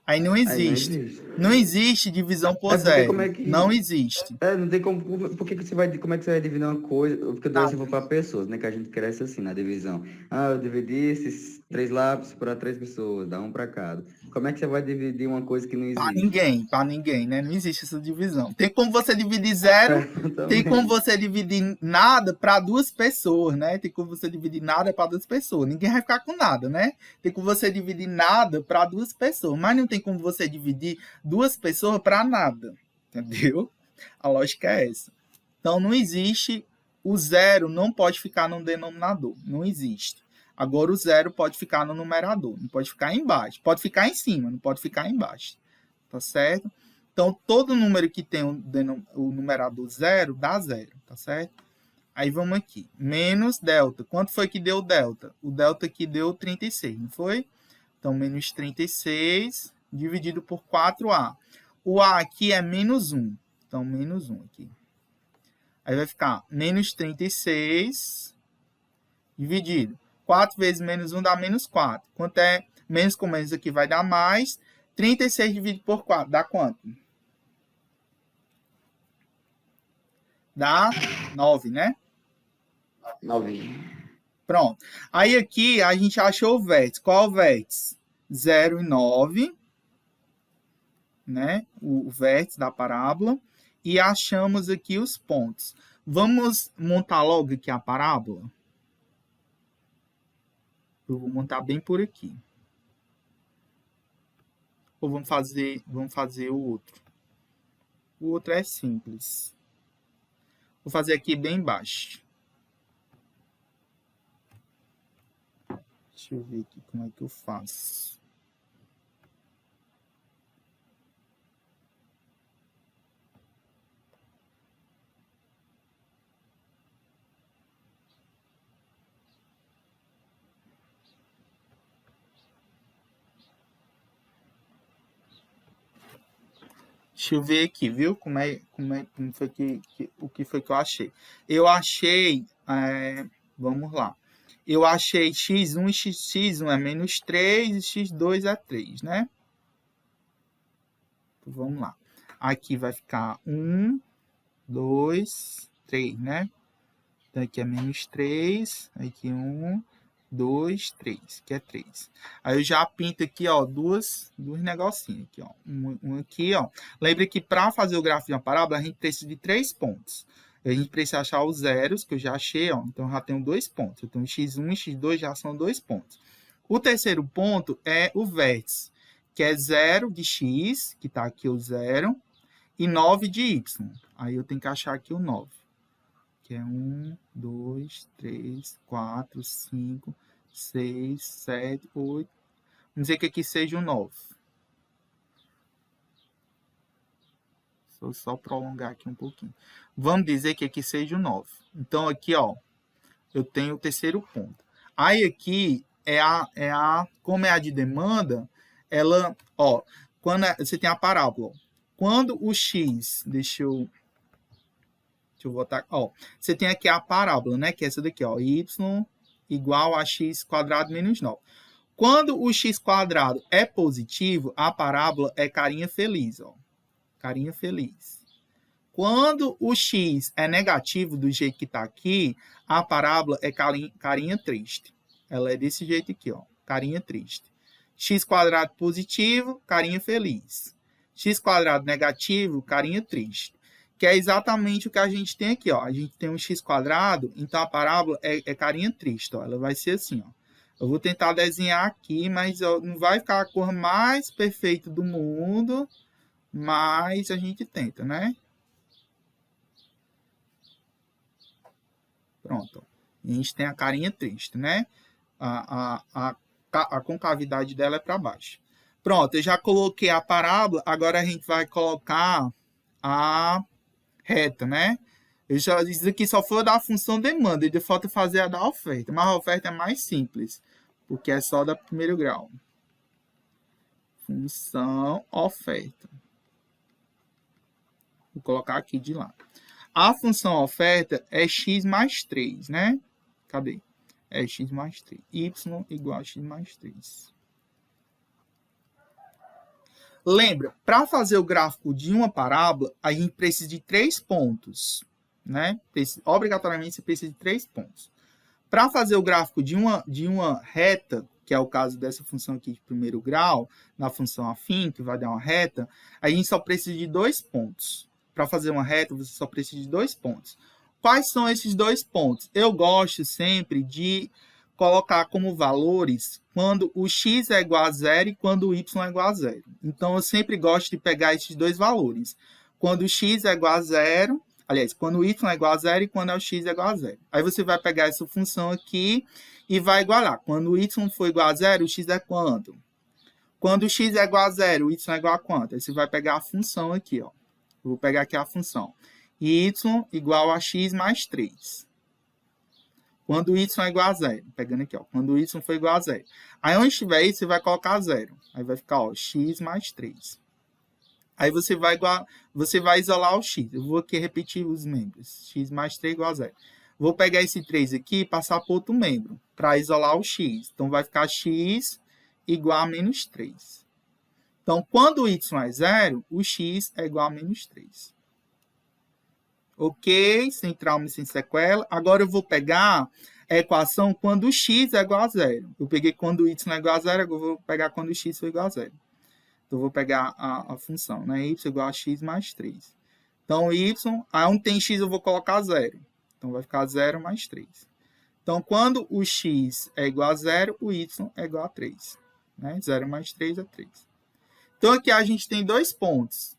Aí não existe. Não existe divisão por É porque 0. como é que- Não existe. Não tem como. Por que você vai. Como é que você vai dividir uma coisa? Porque eu dou exemplo para pessoas, né? Que a gente cresce assim na divisão. Eu dividi esses 3 lápis para 3 pessoas, dá um para cada. Como é que você vai dividir uma coisa que não Para existe? ninguém, né? Não existe essa divisão. Tem como você dividir 0, tem como você dividir nada para 2 pessoas, né? Tem como você dividir nada para 2 pessoas. Ninguém vai ficar com nada, né? Tem como você dividir nada para 2 pessoas, mas não tem como você dividir 2 pessoas para nada, entendeu? A lógica é essa. Então, não existe, o 0 não pode ficar no denominador, não existe. Agora, o 0 pode ficar no numerador, não pode ficar embaixo. Pode ficar em cima, não pode ficar embaixo. Tá certo? Então, todo número que tem o numerador 0, dá 0, tá certo? Aí, vamos aqui. Menos delta. Quanto foi que deu delta? O delta aqui deu 36, não foi? Então, menos 36 dividido por 4a. O a aqui é menos 1. Então, menos 1 aqui. Aí, vai ficar menos 36 dividido. 4 vezes menos 1 dá menos 4. Quanto é menos com menos aqui vai dar mais. 36 dividido por 4 dá quanto? Dá 9, né? 9. Pronto. Aí aqui a gente achou o vértice. Qual é o vértice? 0 e 9. Né? O vértice da parábola. E achamos aqui os pontos. Vamos montar logo aqui a parábola? Eu vou montar bem por aqui. Ou vamos fazer o outro. O outro é simples. Vou fazer aqui bem embaixo. Deixa eu ver aqui como é que eu faço. Deixa eu ver aqui, viu? Como foi o que foi que eu achei? Eu achei, vamos lá. Eu achei x1 e x1 é menos 3 e x2 é 3, né? Então, vamos lá. Aqui vai ficar 1, 2, 3, né? Então, aqui é menos 3, aqui 1, 2, 3, que é 3. Aí eu já pinto aqui, ó, duas negocinhos aqui, ó. Um aqui, ó. Lembra que para fazer o gráfico de uma parábola, a gente precisa de 3 pontos. A gente precisa achar os zeros, que eu já achei, ó. Então, eu já tenho 2 pontos. Então, x1 e x2 já são 2 pontos. O terceiro ponto é o vértice, que é 0 de x, que está aqui o 0, e 9 de y. Aí eu tenho que achar aqui o 9. Que é 1, 2, 3, 4, 5, 6, 7, 8. Vamos dizer que aqui seja o 9. Vou só prolongar aqui um pouquinho. Vamos dizer que aqui seja o 9. Então, aqui, ó, eu tenho o terceiro ponto. Aí, aqui, como é a de demanda, ela, ó, quando você tem a parábola, quando o x, deixa eu botar, ó, você tem aqui a parábola, né, que é essa daqui, ó, y igual a x quadrado menos 9. Quando o x quadrado é positivo, a parábola é carinha feliz, ó, carinha feliz. Quando o x é negativo, do jeito que está aqui, a parábola é carinha triste. Ela é desse jeito aqui, ó, carinha triste. X quadrado positivo, carinha feliz. X quadrado negativo, carinha triste. Que é exatamente o que a gente tem aqui, ó. A gente tem um x quadrado, então a parábola é carinha triste, ó. Ela vai ser assim, ó. Eu vou tentar desenhar aqui, mas ó, não vai ficar a cor mais perfeita do mundo, mas a gente tenta, né? Pronto. A gente tem a carinha triste, né? A concavidade dela é para baixo. Pronto, eu já coloquei a parábola, agora a gente vai colocar a reta, né? Isso aqui só foi da função demanda, e de falta fazer a da oferta, mas a oferta é mais simples, porque é só da primeiro grau. Função oferta. Vou colocar aqui de lado. A função oferta é x mais 3, né? Cadê? É x mais 3. Y igual a x mais 3. Lembra, para fazer o gráfico de uma parábola, a gente precisa de 3 pontos, né? Obrigatoriamente, você precisa de 3 pontos. Para fazer o gráfico de uma reta, que é o caso dessa função aqui de primeiro grau, na função afim, que vai dar uma reta, a gente só precisa de 2 pontos. Para fazer uma reta, você só precisa de 2 pontos. Quais são esses 2 pontos? Eu gosto sempre de colocar como valores quando o x é igual a 0 e quando o y é igual a 0. Então, eu sempre gosto de pegar esses 2 valores. Quando o x é igual a 0, aliás, quando o y é igual a 0 e quando o x é igual a 0. Aí você vai pegar essa função aqui e vai igualar. Quando o y for igual a 0, o x é quanto? Quando o x é igual a 0, o y é igual a quanto? Aí você vai pegar a função aqui, ó. Eu vou pegar aqui a função. Y igual a x mais 3. Quando o y é igual a 0. Pegando aqui, ó. Quando o y for igual a 0. Aí, onde estiver isso, você vai colocar 0. Aí vai ficar, ó, x mais 3. Aí você vai isolar o x. Eu vou aqui repetir os membros. X mais 3 igual a 0. Vou pegar esse 3 aqui e passar para outro membro, para isolar o x. Então, vai ficar x igual a menos 3. Então, quando o y é 0, o x é igual a menos 3. Ok? Sem trauma e sem sequela. Agora, eu vou pegar a equação quando o x é igual a 0. Eu peguei quando o y é igual a 0, agora eu vou pegar quando o x for igual a 0. Então, eu vou pegar a função, né? Y igual a x mais 3. Então, y, onde tem x eu vou colocar 0. Então, vai ficar 0 mais 3. Então, quando o x é igual a 0, o y é igual a 3. Né? 0 mais 3 é 3. Então, aqui a gente tem 2 pontos.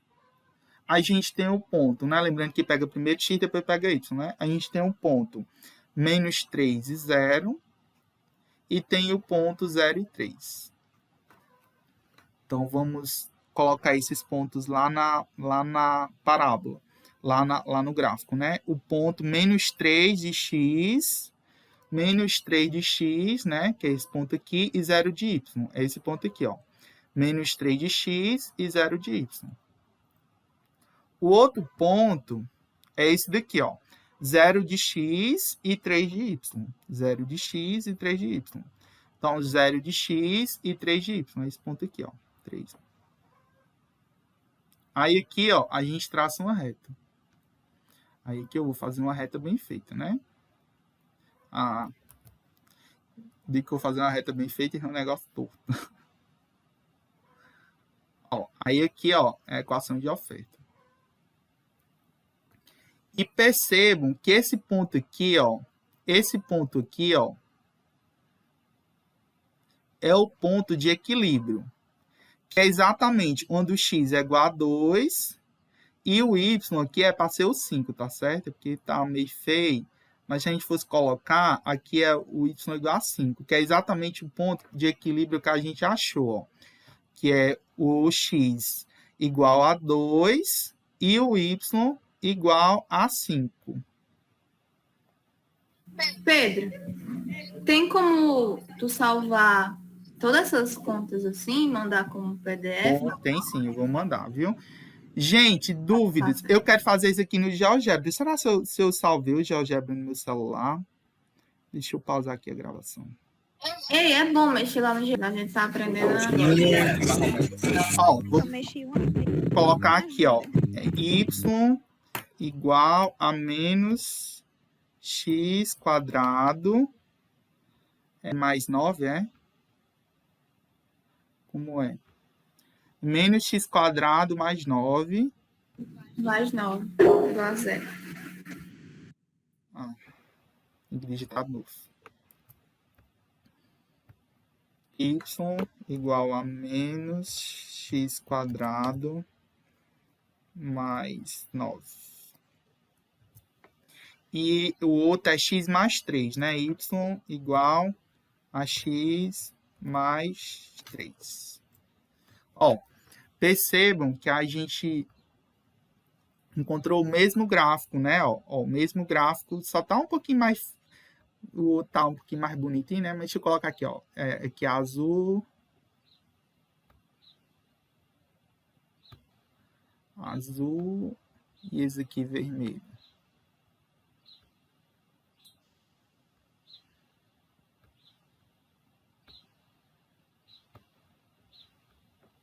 A gente tem o ponto, né? Lembrando que pega primeiro x, depois pega y, né? A gente tem o ponto menos 3 e 0. E tem o ponto 0 e 3. Então, vamos colocar esses pontos lá na parábola, lá no gráfico, né? O ponto menos 3 de x, menos 3 de x, né? Que é esse ponto aqui, e 0 de y. É esse ponto aqui, ó. Menos 3 de x e 0 de y. O outro ponto é esse daqui, ó. 0 de x e 3 de y. 0 de x e 3 de y. Então, 0 de x e 3 de y. É esse ponto aqui, ó. 3. Aí aqui, ó, a gente traça uma reta. Aí aqui eu vou fazer uma reta bem feita, né? Ah, de que eu vou fazer uma reta bem feita e um negócio torto. Ó, aí aqui, ó, é a equação de oferta. E percebam que esse ponto aqui, ó, é o ponto de equilíbrio, que é exatamente onde o x é igual a 2 e o y aqui é para ser o 5, tá certo? Porque tá meio feio, mas se a gente fosse colocar, aqui é o y igual a 5, que é exatamente o ponto de equilíbrio que a gente achou, ó, que é o x igual a 2 e o y igual a 5. Pedro, tem como tu salvar todas essas contas assim, mandar como PDF? Bom, tem sim, eu vou mandar, viu? Gente, dúvidas? Eu quero fazer isso aqui no GeoGebra. Será que eu salvei o GeoGebra no meu celular? Deixa eu pausar aqui a gravação. Ei, é bom mexer lá no GeoGebra, a gente tá aprendendo. Ó, vou Eu mexi uma vez. colocar aqui, ó. É y igual a menos x quadrado é mais 9, é? Como é? Menos x quadrado mais 9. Mais 9, igual a 0. Tem que digitar de novo. Y igual a menos x quadrado mais 9. E o outro é x mais 3, né? Y igual a x mais 3. Ó, percebam que a gente encontrou o mesmo gráfico, né? Ó, o mesmo gráfico, só tá um pouquinho mais... O outro tá um pouquinho mais bonitinho, né? Mas deixa eu colocar aqui, ó. Aqui é azul. Azul. E esse aqui vermelho.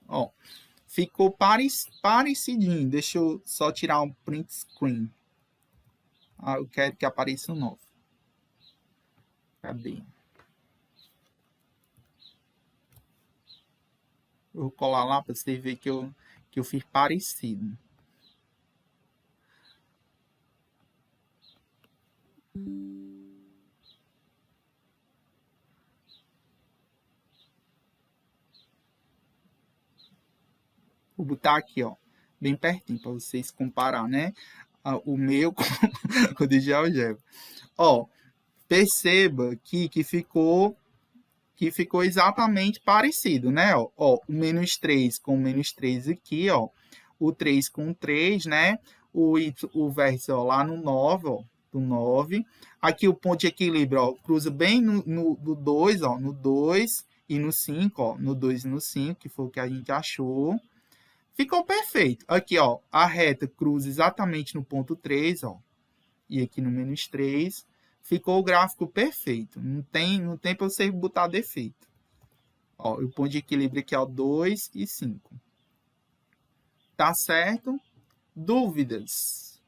Ó, ficou parecidinho. Deixa eu só tirar um print screen. Eu quero que apareça um novo. Cadê? Eu vou colar lá para você ver que eu fiz parecido. Vou botar aqui, ó, bem pertinho para vocês comparar, né? O meu com o de GeoGebra. Ó, perceba que ficou exatamente parecido, né? Ó, o menos 3 com o menos 3 aqui, ó. O 3 com o 3, né? O vértice, ó, lá no 9, ó, do 9. Aqui o ponto de equilíbrio, ó, cruza bem no 2, ó, no 2 e no 5, ó, no 2 e no 5, que foi o que a gente achou. Ficou perfeito. Aqui, ó, a reta cruza exatamente no ponto 3, ó, e aqui no menos 3. Ficou o gráfico perfeito. Não tem para você botar defeito. Ó, o ponto de equilíbrio aqui é o 2 e 5. Tá certo? Dúvidas?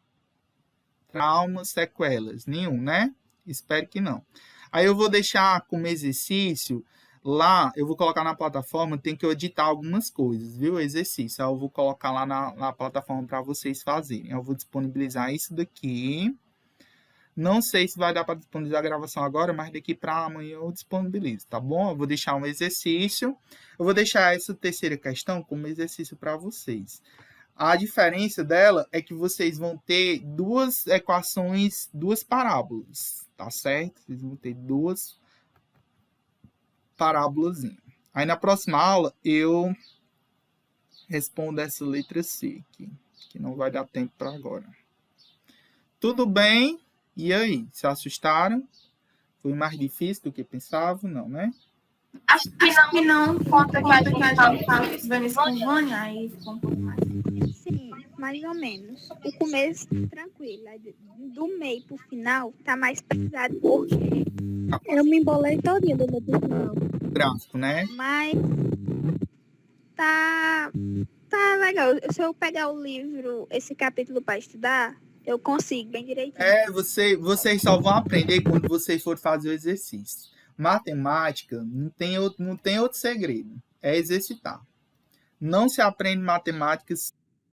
Traumas, sequelas? Nenhum, né? Espero que não. Aí eu vou deixar como exercício lá, eu vou colocar na plataforma, tem que editar algumas coisas, viu? Exercício. Aí eu vou colocar lá na plataforma para vocês fazerem. Eu vou disponibilizar isso daqui. Não sei se vai dar para disponibilizar a gravação agora, mas daqui para amanhã eu disponibilizo, tá bom? Eu vou deixar um exercício. Eu vou deixar essa terceira questão como exercício para vocês. A diferença dela é que vocês vão ter duas equações, duas parábolas, tá certo? Vocês vão ter duas parábolas. Aí na próxima aula eu respondo essa letra C aqui, que não vai dar tempo para agora. Tudo bem? E aí, se assustaram? Foi mais difícil do que pensavam? Não, né? Acho que não. Conta que a gente fala vendo isso com Vânia, aí ficou um pouco mais. Sim, mais ou menos. O começo, tranquilo. Aí do meio pro final, tá mais pesado, porque Eu me embolei todinha do meu final. Gráfico, né? mas tá legal. Se eu pegar o livro, esse capítulo para estudar, Eu consigo, bem direitinho. Vocês só vão aprender quando vocês forem fazer o exercício. Matemática não tem outro segredo. É exercitar. Não se aprende matemática